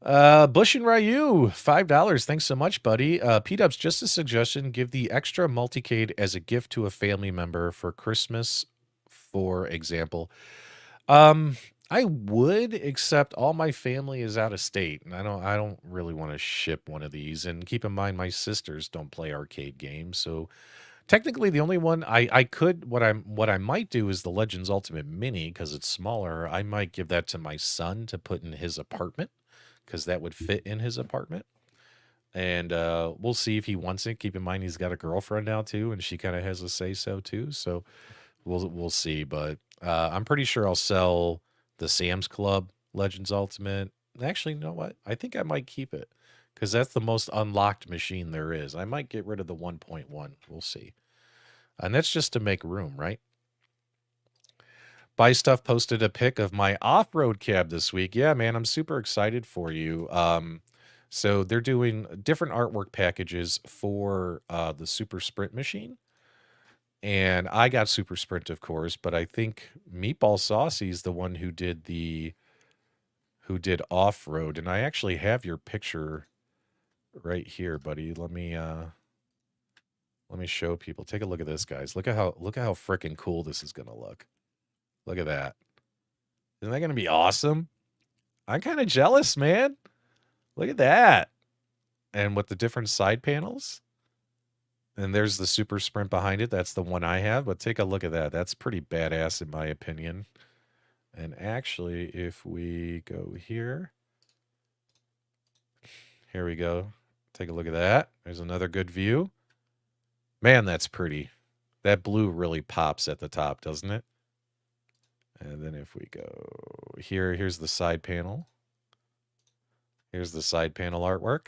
Bush and Ryu, $5. Thanks so much, buddy. PDubs, just a suggestion: give the extra multicade as a gift to a family member for Christmas, for example. I would, except all my family is out of state, and I don't really want to ship one of these. And keep in mind, my sisters don't play arcade games, so technically the only one I could what I might do is the Legends Ultimate Mini, because it's smaller. I might give that to my son to put in his apartment, because that would fit in his apartment. And we'll see if he wants it. Keep in mind he's got a girlfriend now too, and she kind of has a say so too. So we'll see. But I'm pretty sure I'll sell the Sam's Club Legends Ultimate. Actually, you know what? I think I might keep it, because that's the most unlocked machine there is. I might get rid of the 1.1. We'll see. And that's just to make room, right? Buy Stuff posted a pic of my off-road cab this week. Yeah, man, I'm super excited for you. So they're doing different artwork packages for the Super Sprint machine. And I got Super Sprint, of course, but I think Meatball Saucy's the one who did off-road. And I actually have your picture right here, buddy. Let me show people. Take a look at this, guys. Look at how freaking cool this is gonna look. Look at that. Isn't that gonna be awesome? I'm kind of jealous, man. Look at that. And with the different side panels. And there's the Super Sprint behind it. That's the one I have. But take a look at that. That's pretty badass in my opinion. And actually, if we go here. Here we go. Take a look at that. There's another good view. Man, that's pretty. That blue really pops at the top, doesn't it? And then if we go here, here's the side panel. Here's the side panel artwork.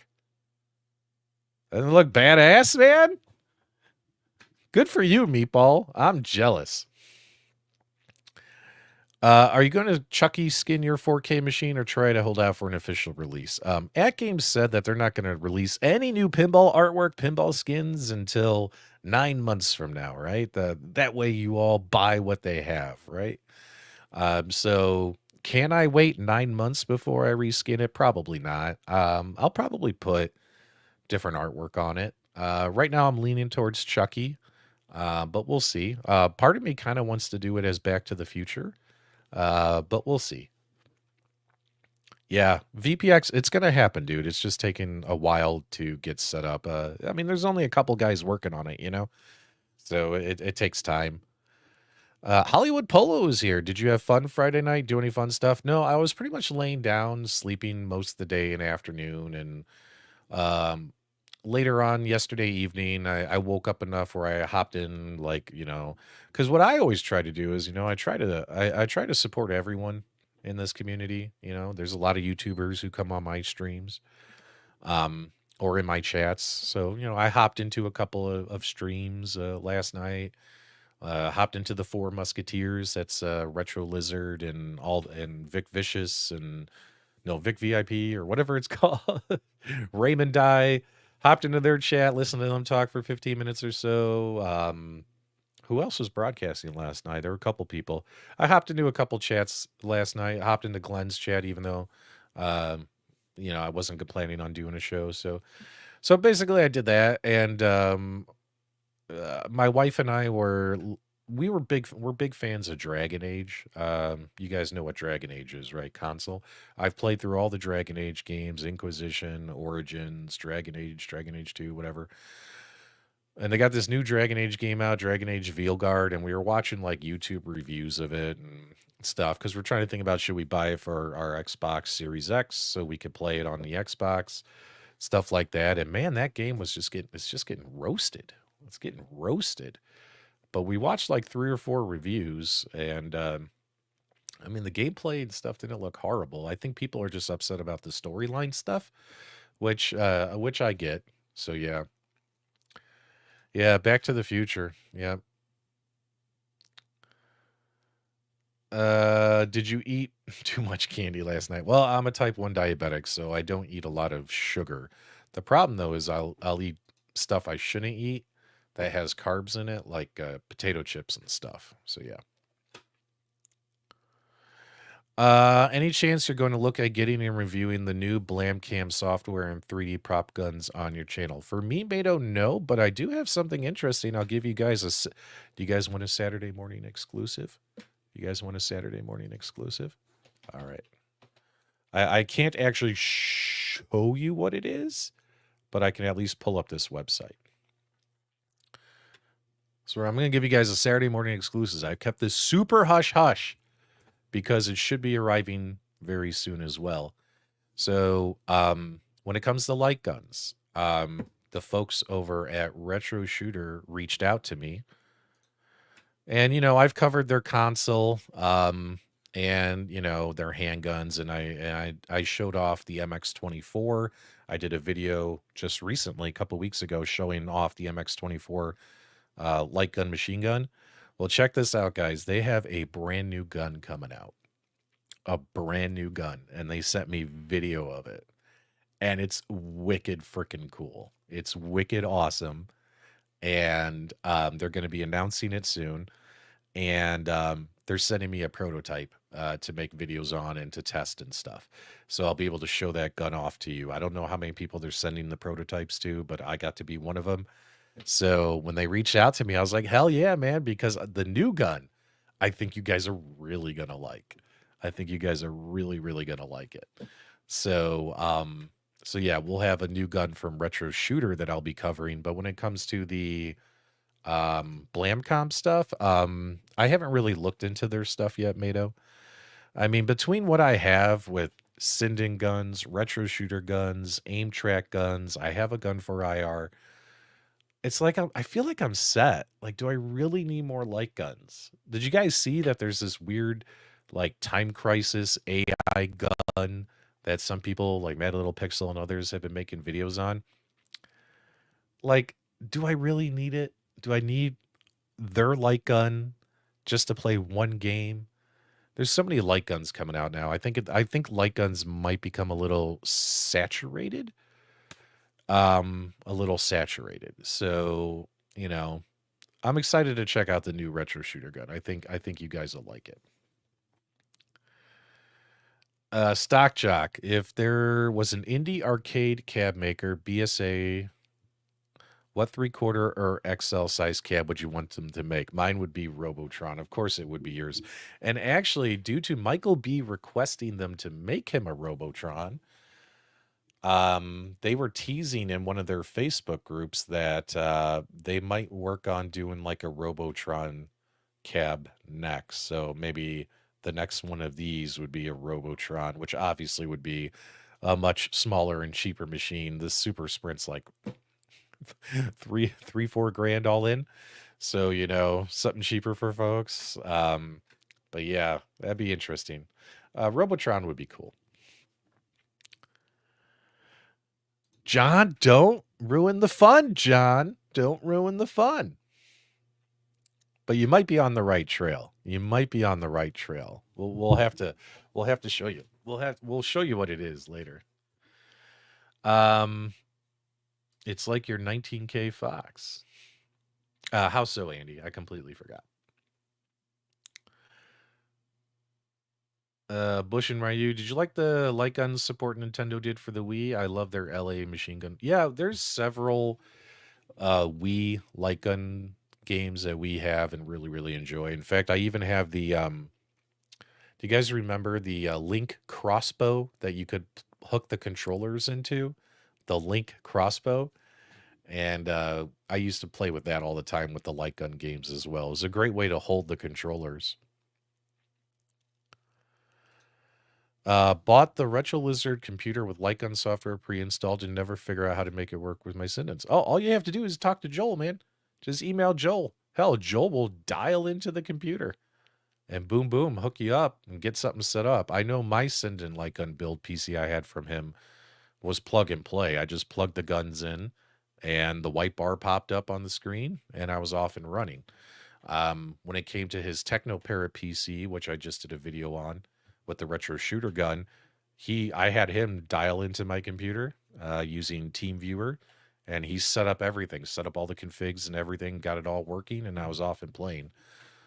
Doesn't it look badass, man? Good for you, Meatball. I'm jealous. Are you going to Chucky skin your 4K machine or try to hold out for an official release? AtGames said that they're not going to release any new pinball artwork, pinball skins until 9 months from now, right? That way you all buy what they have, right? So can I wait 9 months before I reskin it? Probably not. I'll probably put different artwork on it. Right now I'm leaning towards Chucky, but we'll see. Part of me kind of wants to do it as Back to the Future, but we'll see. Yeah, VPX, it's going to happen, dude. It's just taking a while to get set up. I mean, there's only a couple guys working on it, so it takes time. Hollywood Polo is here. Did you have fun Friday night? Do any fun stuff? No, I was pretty much laying down, sleeping most of the day and afternoon. And later on yesterday evening, I woke up enough where I hopped in, because what I always try to do is, I try to support everyone in this community. There's a lot of YouTubers who come on my streams, or in my chats. So, I hopped into a couple of streams last night. Hopped into the Four Musketeers. That's Retro Lizard and Vic Vicious and Vic VIP or whatever it's called. Raymond Die. Hopped into their chat, listened to them talk for 15 minutes or so. Who else was broadcasting last night? There were a couple people. I hopped into a couple chats last night. Hopped into Glenn's chat, even though, I wasn't planning on doing a show. So basically, I did that, and my wife and I we're big fans of Dragon Age. You guys know what Dragon Age is, right? Console. I've played through all the Dragon Age games: Inquisition, Origins, Dragon Age 2, whatever. And they got this new Dragon Age game out, Dragon Age Veilguard, and we were watching YouTube reviews of it and stuff, because we're trying to think about, should we buy it for our Xbox Series X so we could play it on the Xbox, stuff like that. And man, that game was just getting roasted. It's getting roasted. But we watched 3 or 4 reviews, and I mean, the gameplay and stuff didn't look horrible. I think people are just upset about the storyline stuff, which I get. So yeah. Yeah, Back to the Future. Yeah. Did you eat too much candy last night? Well, I'm a type 1 diabetic, so I don't eat a lot of sugar. The problem though is I'll eat stuff I shouldn't eat that has carbs in it, like potato chips and stuff. So yeah. Any chance you're going to look at getting and reviewing the new Blamcam software and 3D prop guns on your channel? For me, Beto, no, but I do have something interesting. I'll give you guys do you guys want a Saturday morning exclusive? You guys want a Saturday morning exclusive? All right. I can't actually show you what it is, but I can at least pull up this website. So I'm going to give you guys a Saturday morning exclusives. I've kept this super hush-hush because it should be arriving very soon as well. So when it comes to light guns, the folks over at Retro Shooter reached out to me. And, you know, I've covered their console and, you know, their handguns. And I showed off the MX-24. I did a video just recently, a couple weeks ago, showing off the MX-24 light gun machine gun. Well, check this out, guys. They have a brand new gun coming out. A brand new gun. And they sent me video of it. And it's wicked freaking cool. It's wicked awesome. And they're going to be announcing it soon. And they're sending me a prototype to make videos on and to test and stuff. So I'll be able to show that gun off to you. I don't know how many people they're sending the prototypes to, but I got to be one of them. So when they reached out to me, I was like, hell yeah, man, because the new gun, I think you guys are really going to like. I think you guys are really, really going to like it. So, so yeah, we'll have a new gun from Retro Shooter that I'll be covering. But when it comes to the Blamcom stuff, I haven't really looked into their stuff yet, Mato. I mean, between what I have with Sinden guns, Retro Shooter guns, aim track guns, I have a gun for IR. It's like I feel like I'm set. Like, do I really need more light guns? Did you guys see that there's this weird, like, Time Crisis AI gun that some people, like Mad Little Pixel and others, have been making videos on? Like, do I really need it? Do I need their light gun just to play one game? There's so many light guns coming out now. I think light guns might become a little saturated. A little saturated. So, you know, I'm excited to check out the new Retro Shooter gun. I think you guys will like it. Stock Jock, if there was an indie arcade cab maker, BSA, what 3/4 or XL size cab would you want them to make? Mine would be Robotron. Of course it would be yours. And actually, due to Michael B requesting them to make him a Robotron, they were teasing in one of their Facebook groups that they might work on doing like a Robotron cab next. So maybe the next one of these would be a Robotron, which obviously would be a much smaller and cheaper machine. The Super Sprint's like 4 grand all in. So, you know, something cheaper for folks. But yeah, that'd be interesting. Robotron would be cool. John, don't ruin the fun, John. Don't ruin the fun. But you might be on the right trail. You might be on the right trail. We'll have to show you. We'll show you what it is later. It's like your 19K Fox. How so, Andy? I completely forgot. Bush and Ryu, did you like the light gun support Nintendo did for the Wii? I love their LA machine gun. Yeah, there's several Wii light gun games that we have and really, really enjoy. In fact, I even have the do you guys remember the Link crossbow that you could hook the controllers into? The Link crossbow. And I used to play with that all the time with the light gun games as well. It was a great way to hold the controllers. Bought the Retro Lizard computer with light gun software pre-installed and never figure out how to make it work with my Syndens. Oh, all you have to do is talk to Joel, man. Just email Joel. Hell, Joel will dial into the computer and boom, boom, hook you up and get something set up. I know my Synden light gun build PC I had from him was plug and play. I just plugged the guns in and the white bar popped up on the screen and I was off and running. When it came to his Technopara PC, which I just did a video on with the Retro Shooter gun, I had him dial into my computer using TeamViewer, and he set up everything, set up all the configs and everything, got it all working, and I was off and playing.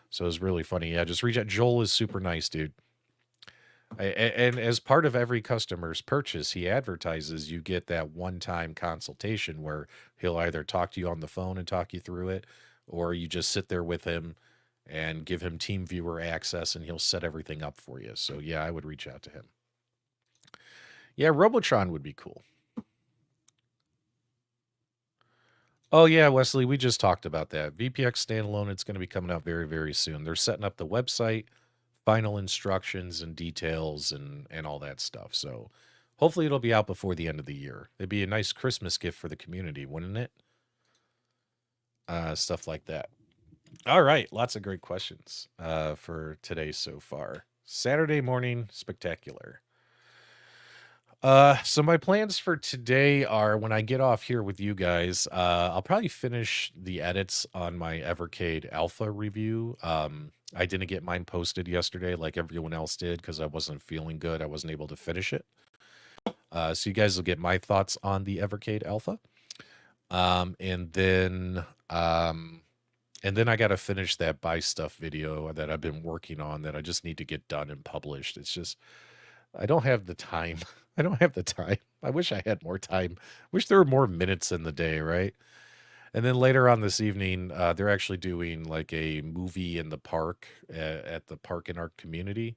So it was really funny. Yeah, just reach out. Joel is super nice, dude. And as part of every customer's purchase, he advertises you get that one-time consultation where he'll either talk to you on the phone and talk you through it, or you just sit there with him and give him TeamViewer access, and he'll set everything up for you. So yeah, I would reach out to him. Yeah, Robotron would be cool. Oh yeah, Wesley, we just talked about that. VPX standalone, it's going to be coming out very, very soon. They're setting up the website, final instructions and details and all that stuff. So hopefully it'll be out before the end of the year. It'd be a nice Christmas gift for the community, wouldn't it? Stuff like that. All right, lots of great questions for today so far. Saturday morning spectacular. So my plans for today are when I get off here with you guys, I'll probably finish the edits on my Evercade Alpha review. I didn't get mine posted yesterday like everyone else did because I wasn't feeling good. I wasn't able to finish it. So you guys will get my thoughts on the Evercade Alpha. And then I got to finish that buy stuff video that I've been working on that I just need to get done and published. It's just, I don't have the time. I don't have the time. I wish I had more time. Wish there were more minutes in the day, right? And then later on this evening, they're actually doing like a movie in the park at the Park and Art community.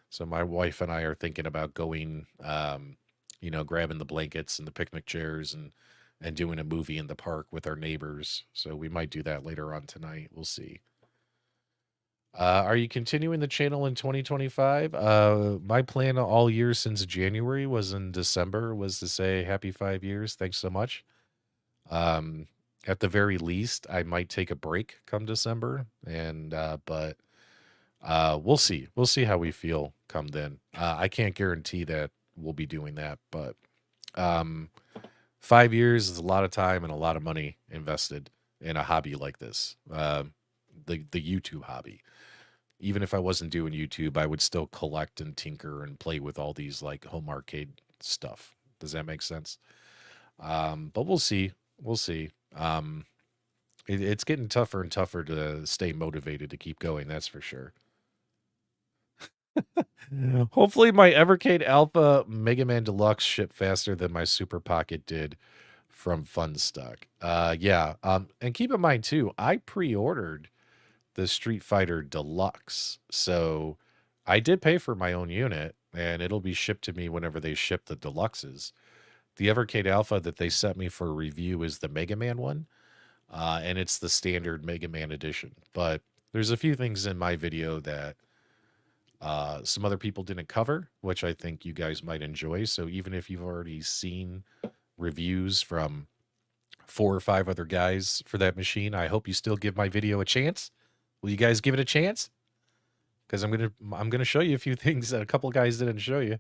So my wife and I are thinking about going, grabbing the blankets and the picnic chairs and doing a movie in the park with our neighbors. So we might do that later on tonight. We'll see. Are you continuing the channel in 2025? My plan all year since January was in December was to say happy 5 years. Thanks so much. At the very least, I might take a break come December, but we'll see. We'll see how we feel come then. I can't guarantee that we'll be doing that, but 5 years is a lot of time and a lot of money invested in a hobby like this. The YouTube hobby. Even if I wasn't doing YouTube, I would still collect and tinker and play with all these like home arcade stuff. Does that make sense? But we'll see. We'll see. It's getting tougher and tougher to stay motivated to keep going. That's for sure. Hopefully my Evercade Alpha Mega Man Deluxe ship faster than my Super Pocket did from Funstock. Yeah. And keep in mind too, I pre-ordered the Street Fighter Deluxe. So I did pay for my own unit and it'll be shipped to me whenever they ship the deluxes. The Evercade Alpha that they sent me for review is the Mega Man one. And it's the standard Mega Man edition. But there's a few things in my video that some other people didn't cover, which I think you guys might enjoy. So even if you've already seen reviews from 4 or 5 other guys for that machine, I hope you still give my video a chance. Will you guys give it a chance? Because I'm gonna show you a few things that a couple guys didn't show you.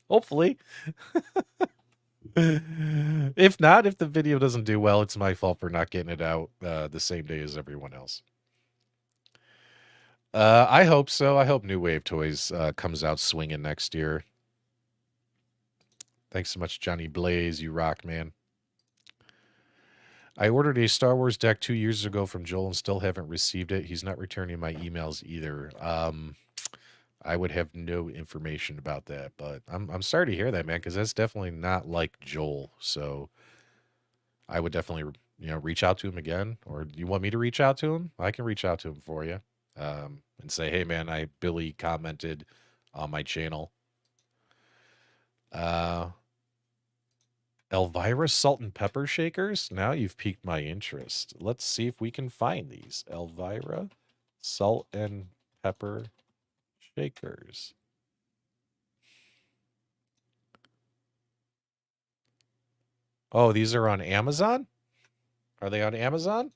Hopefully. If not, if the video doesn't do well, it's my fault for not getting it out the same day as everyone else. I hope so. I hope New Wave Toys comes out swinging next year. Thanks so much, Johnny Blaze. You rock, man. I ordered a Star Wars deck 2 years ago from Joel and still haven't received it. He's not returning my emails either. I would have no information about that, but I'm sorry to hear that, man, because that's definitely not like Joel. So I would definitely, reach out to him again. Or do you want me to reach out to him? I can reach out to him for you and say, hey, man, Billy commented on my channel. Elvira salt and pepper shakers? Now you've piqued my interest. Let's see if we can find these. Elvira salt and pepper shakers. Oh, these are on Amazon? Are they on Amazon?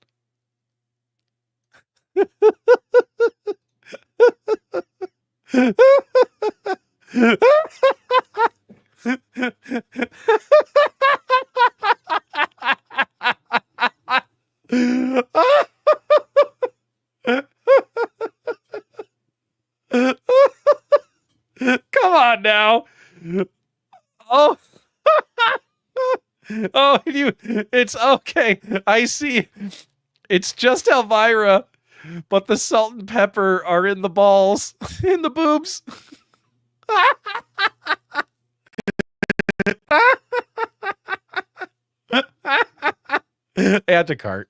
Come on now. Oh. Oh, it's okay. I see. It's just Elvira, but the salt and pepper are in the balls, in the boobs. Add to cart.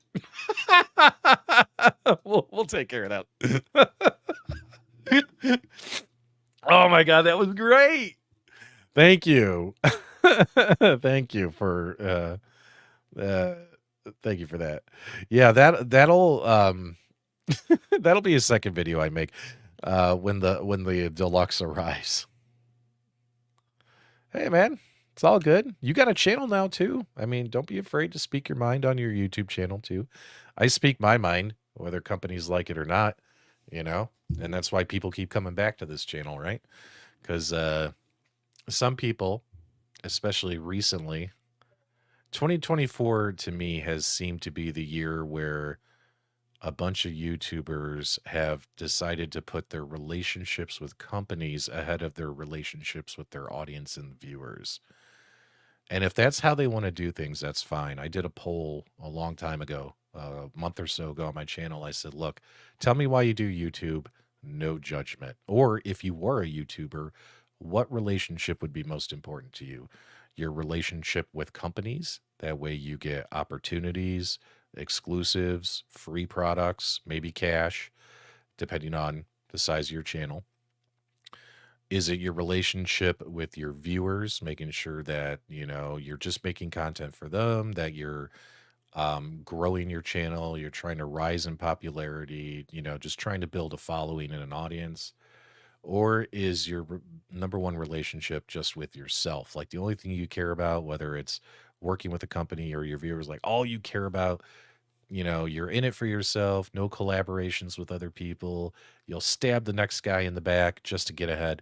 We'll take care of that. Oh my god, that was great. Thank you. Thank you for thank you for that. Yeah, that'll that'll be a second video I make when the deluxe arrives. Hey man, it's all good. You got a channel now too. I mean, don't be afraid to speak your mind on your YouTube channel too. I speak my mind, whether companies like it or not, you know, and that's why people keep coming back to this channel, right? Because some people, especially recently, 2024 to me has seemed to be the year where a bunch of YouTubers have decided to put their relationships with companies ahead of their relationships with their audience and viewers. And if that's how they want to do things, that's fine. I did a poll a long time ago, a month or so ago on my channel. I said, look, tell me why you do YouTube, no judgment. Or if you were a YouTuber, what relationship would be most important to you? Your relationship with companies. That way you get opportunities, exclusives, free products, maybe cash, depending on the size of your channel. Is it your relationship with your viewers, making sure that, you know, you're just making content for them, that you're growing your channel, you're trying to rise in popularity, you know, just trying to build a following and an audience? Or is your number one relationship just with yourself? Like the only thing you care about, whether it's working with a company or your viewers, like all you care about, you know, you're in it for yourself, no collaborations with other people. You'll stab the next guy in the back just to get ahead.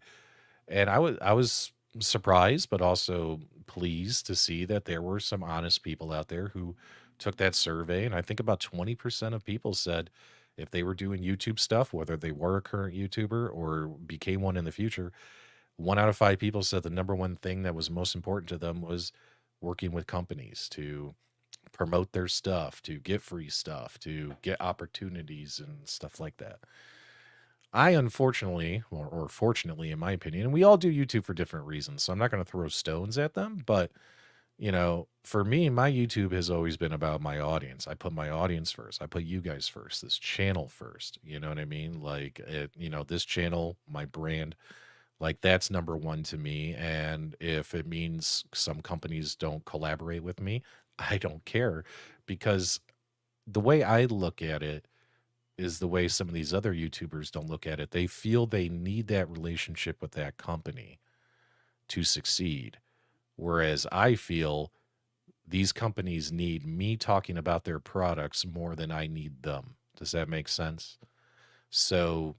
And I was surprised, but also pleased to see that there were some honest people out there who took that survey. And I think about 20% of people said if they were doing YouTube stuff, whether they were a current YouTuber or became one in the future, 1 out of 5 people said the number one thing that was most important to them was working with companies to promote their stuff, to get free stuff, to get opportunities and stuff like that. I unfortunately, or fortunately, in my opinion, and we all do YouTube for different reasons, so I'm not going to throw stones at them, but you know, for me, my YouTube has always been about my audience. I put my audience first. I put you guys first, this channel first. You know what I mean? Like, you know, this channel, my brand, like that's number one to me. And if it means some companies don't collaborate with me, I don't care because the way I look at it is the way some of these other YouTubers don't look at it. They feel they need that relationship with that company to succeed. Whereas I feel these companies need me talking about their products more than I need them. Does that make sense? So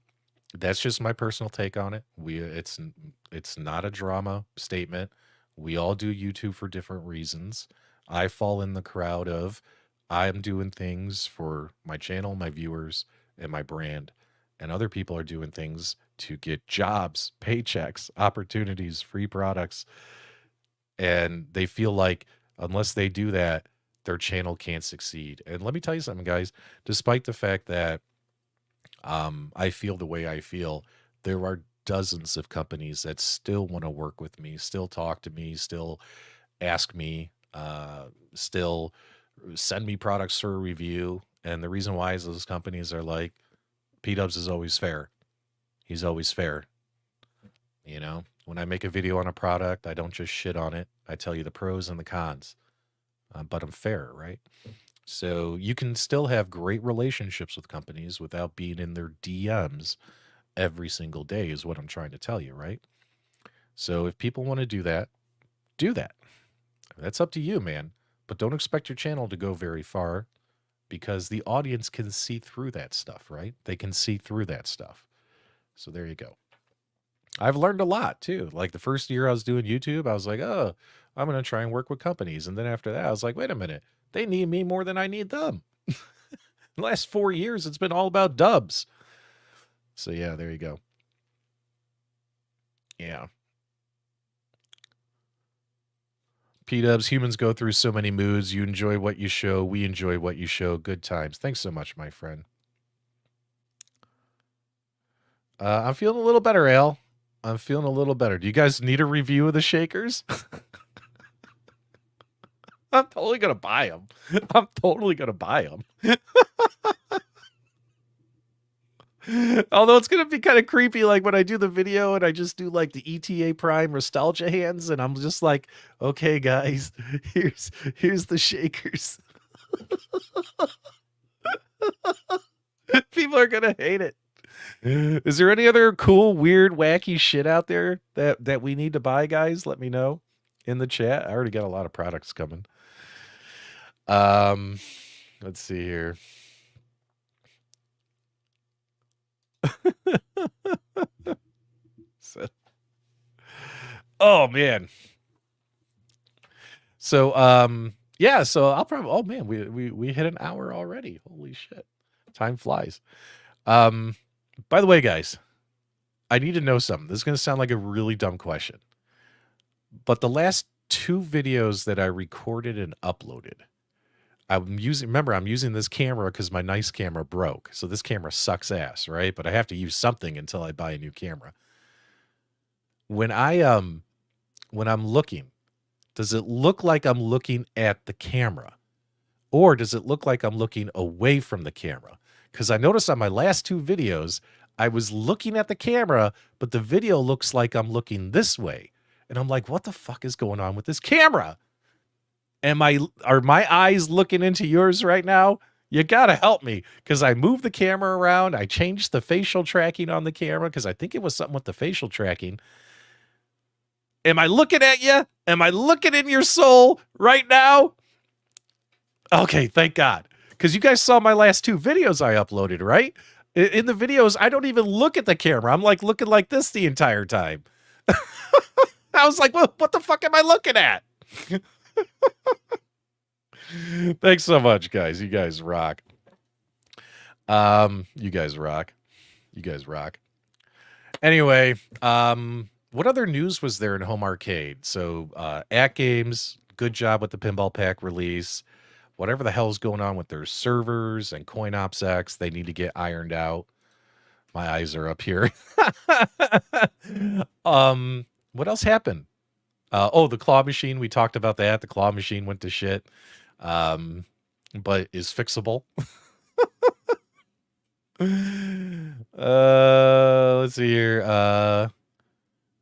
that's just my personal take on it. It's not a drama statement. We all do YouTube for different reasons. I fall in the crowd of I'm doing things for my channel, my viewers, and my brand. And other people are doing things to get jobs, paychecks, opportunities, free products. And they feel like unless they do that, their channel can't succeed. And let me tell you something, guys. Despite the fact that I feel the way I feel, there are dozens of companies that still want to work with me, still talk to me, still ask me, still send me products for a review. And the reason why is those companies are like, PDubs is always fair. He's always fair. You know, when I make a video on a product, I don't just shit on it. I tell you the pros and the cons, but I'm fair, right? So you can still have great relationships with companies without being in their DMs every single day, is what I'm trying to tell you, right? So if people want to do that, do that. That's up to you, man. But don't expect your channel to go very far because the audience can see through that stuff, right? They can see through that stuff. So there you go. I've learned a lot too. Like the first year I was doing YouTube, I was like, oh, I'm going to try and work with companies. And then after that, I was like, wait a minute. They need me more than I need them. The last 4 years, it's been all about dubs. So yeah, there you go. Yeah. PDubs, humans go through so many moods. You enjoy what you show. We enjoy what you show. Good times. Thanks so much, my friend. I'm feeling a little better, Al. I'm feeling a little better. Do you guys need a review of the shakers? I'm totally going to buy them. I'm totally going to buy them. Although it's going to be kind of creepy, like when I do the video and I just do like the ETA Prime nostalgia hands, and I'm just like, okay, guys, here's the shakers. People are going to hate it. Is there any other cool, weird, wacky shit out there that we need to buy, guys? Let me know in the chat. I already got a lot of products coming. Let's see here. Oh man. So yeah, so I'll probably, oh man, we hit an hour already. Holy shit. Time flies. By the way, guys, I need to know something. This is going to sound like a really dumb question. But the last 2 videos that I recorded and uploaded, I'm using this camera because my nice camera broke. So this camera sucks ass, right? But I have to use something until I buy a new camera. When I'm looking, does it look like I'm looking at the camera? Or does it look like I'm looking away from the camera? Because I noticed on my last 2 videos, I was looking at the camera, but the video looks like I'm looking this way. And I'm like, what the fuck is going on with this camera? Are my eyes looking into yours right now? You gotta help me, because I moved the camera around. I changed the facial tracking on the camera because I think it was something with the facial tracking. Am I looking at you? Am I looking in your soul right now? Okay, thank God. Because you guys saw my last 2 videos I uploaded, right? In the videos, I don't even look at the camera. I'm like looking like this the entire time. I was like, what the fuck am I looking at? Thanks so much, guys. You guys rock. You guys rock. You guys rock. Anyway, what other news was there in home arcade? So, AtGames, good job with the Pinball Pack release. Whatever the hell's going on with their servers and CoinOpsX, they need to get ironed out. My eyes are up here. What else happened? Oh, the claw machine. We talked about that. The claw machine went to shit, but is fixable. Let's see here.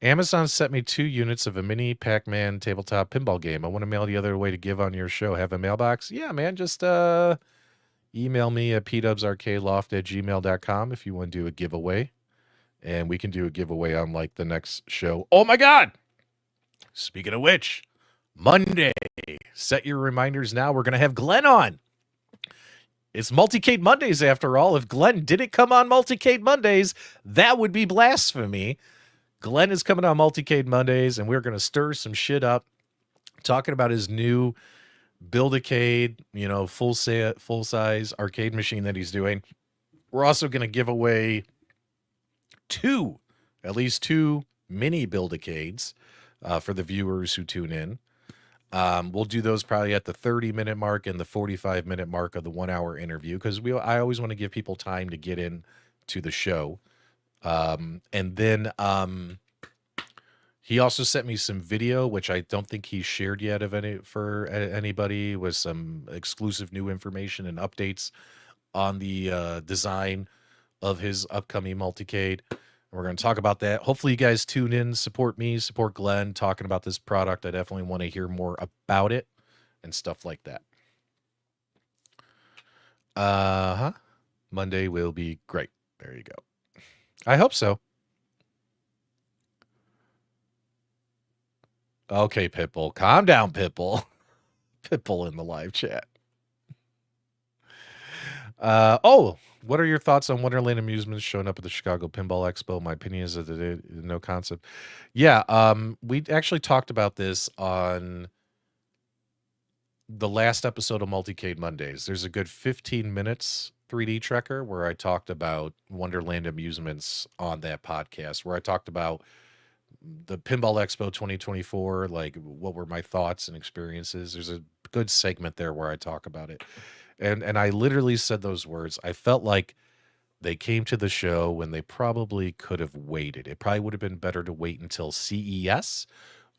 Amazon sent me 2 units of a mini Pac-Man tabletop pinball game. I want to mail the other way to give on your show. Have a mailbox? Yeah, man. Just email me at pdubsarcadeloft@gmail.com if you want to do a giveaway. And we can do a giveaway on like the next show. Oh my God! Speaking of which, Monday. Set your reminders now. We're going to have Glenn on. It's Multicade Mondays after all. If Glenn didn't come on Multicade Mondays, that would be blasphemy. Glenn is coming on Multicade Mondays, and we're going to stir some shit up, talking about his new Build-A-Cade, full-size arcade machine that he's doing. We're also going to give away at least two mini Build-A-Cades for the viewers who tune in. We'll do those probably at the 30-minute mark and the 45-minute mark of the 1-hour interview, because I always want to give people time to get in to the show. And then he also sent me some video, which I don't think he shared yet for anybody, with some exclusive new information and updates on the design of his upcoming Multicade. We're going to talk about that. Hopefully you guys tune in, support me, support Glenn, talking about this product. I definitely want to hear more about it and stuff like that. Monday will be great. There you go. I hope so. Okay, Pitbull. Calm down, Pitbull. Pitbull in the live chat. What are your thoughts on Wonderland Amusements showing up at the Chicago Pinball Expo? My opinion is that they no concept. Yeah, we actually talked about this on the last episode of Multicade Mondays. There's a good 15 minutes 3D Trekker where I talked about Wonderland Amusements on that podcast, where I talked about the Pinball Expo 2024, like what were my thoughts and experiences. There's a good segment there where I talk about it. And I literally said those words. I felt like they came to the show when they probably could have waited. It probably would have been better to wait until CES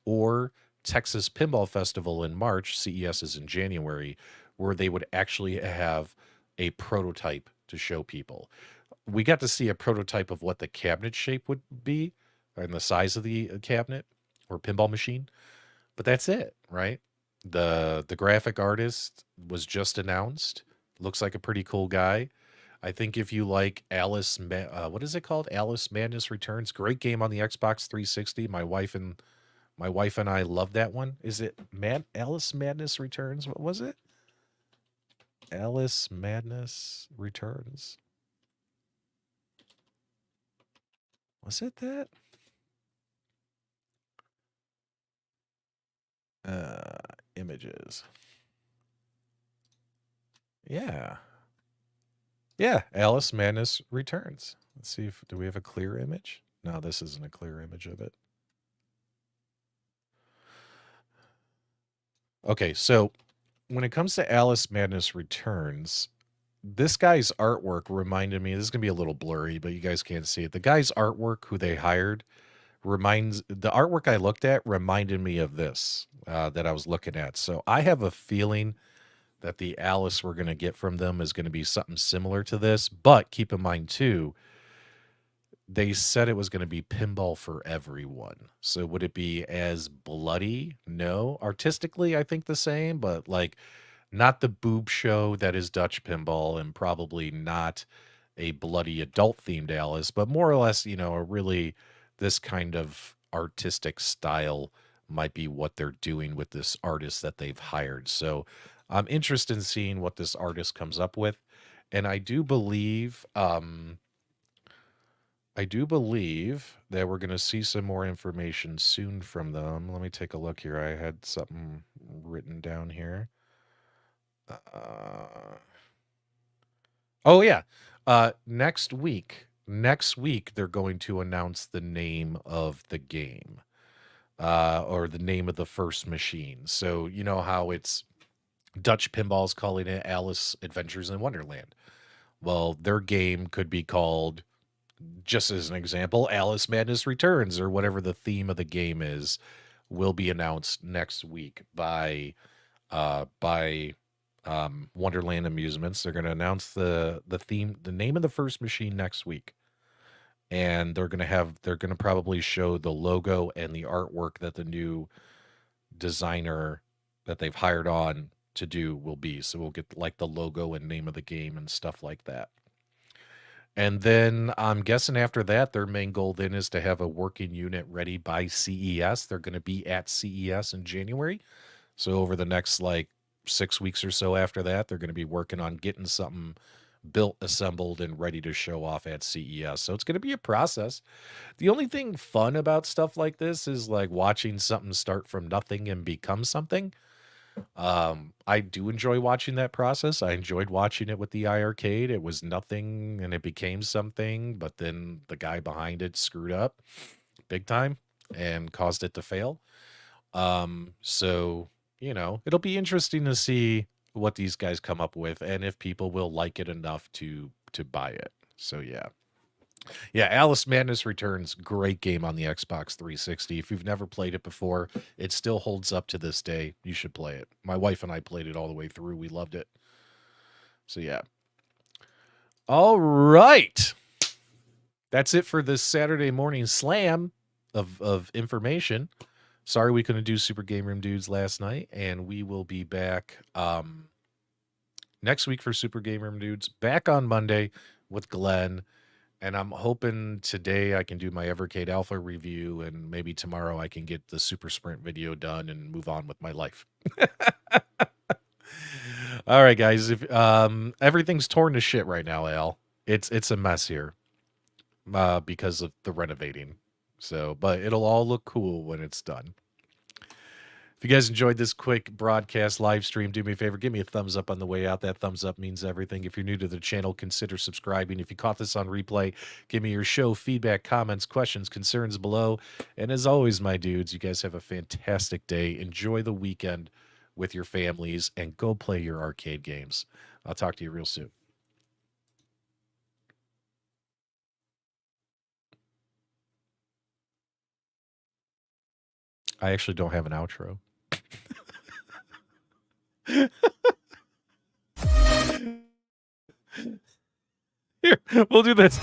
or Texas Pinball Festival in March. CES is in January, where they would actually have a prototype to show people. We got to see a prototype of what the cabinet shape would be and the size of the cabinet or pinball machine, but that's it, right? The graphic artist was just announced. Looks like a pretty cool guy. I think if you like what is it called? Alice Madness Returns. Great game on the Xbox 360. My wife and I love that one. Is it Alice Madness Returns? What was it? Alice Madness Returns. Was it that? Images. Yeah. Yeah, Alice Madness Returns. Let's see if do we have a clear image? No, this isn't a clear image of it. Okay, so when it comes to Alice Madness Returns, this guy's artwork reminded me, this is going to be a little blurry, but you guys can't see it. The guy's artwork who they hired the artwork I looked at reminded me of this that I was looking at. So I have a feeling that the Alice we're going to get from them is going to be something similar to this. But keep in mind, too, they said it was going to be pinball for everyone. So would it be as bloody? No. Artistically, I think the same, but like not the boob show that is Dutch pinball and probably not a bloody adult themed Alice, but more or less, a really this kind of artistic style might be what they're doing with this artist that they've hired. So I'm interested in seeing what this artist comes up with. And I do believe that we're going to see some more information soon from them. Let me take a look here. I had something written down here. Oh yeah. Next week they're going to announce the name of the game. Or the name of the first machine. So you know how it's Dutch Pinball's calling it Alice Adventures in Wonderland. Well, their game could be called, just as an example, Alice Madness Returns, or whatever the theme of the game is, will be announced next week by Wonderland Amusements. They're going to announce the theme, the name of the first machine next week, and they're going to probably show the logo and the artwork that the new designer that they've hired on to do will be. So we'll get like the logo and name of the game and stuff like that. And then I'm guessing after that, their main goal then is to have a working unit ready by CES. They're going to be at CES in January. So over the next like 6 weeks or so after that, they're going to be working on getting something built, assembled, and ready to show off at CES. So it's going to be a process. The only thing fun about stuff like this is like watching something start from nothing and become something. I do enjoy watching that process. I enjoyed watching it with the iArcade. It was nothing and it became something, but then the guy behind it screwed up big time and caused it to fail. So, it'll be interesting to see what these guys come up with and if people will like it enough to buy it. So yeah. Yeah, Alice Madness Returns, great game on the Xbox 360. If you've never played it before, it still holds up to this day. You should play it. My wife and I played it all the way through. We loved it. So yeah. All right. That's it for this Saturday morning slam of information. Sorry we couldn't do Super Game Room Dudes last night, and we will be back next week for Super Game Room Dudes. Back on Monday with Glenn. And I'm hoping today I can do my Evercade Alpha review, and maybe tomorrow I can get the Super Sprint video done and move on with my life. All right, guys. If everything's torn to shit right now, Al. It's a mess here because of the renovating. So, but it'll all look cool when it's done. If you guys enjoyed this quick broadcast live stream, do me a favor, give me a thumbs up on the way out. That thumbs up means everything. If you're new to the channel, consider subscribing. If you caught this on replay, give me your show feedback, comments, questions, concerns below. And as always, my dudes, you guys have a fantastic day. Enjoy the weekend with your families and go play your arcade games. I'll talk to you real soon. I actually don't have an outro. Here, we'll do this.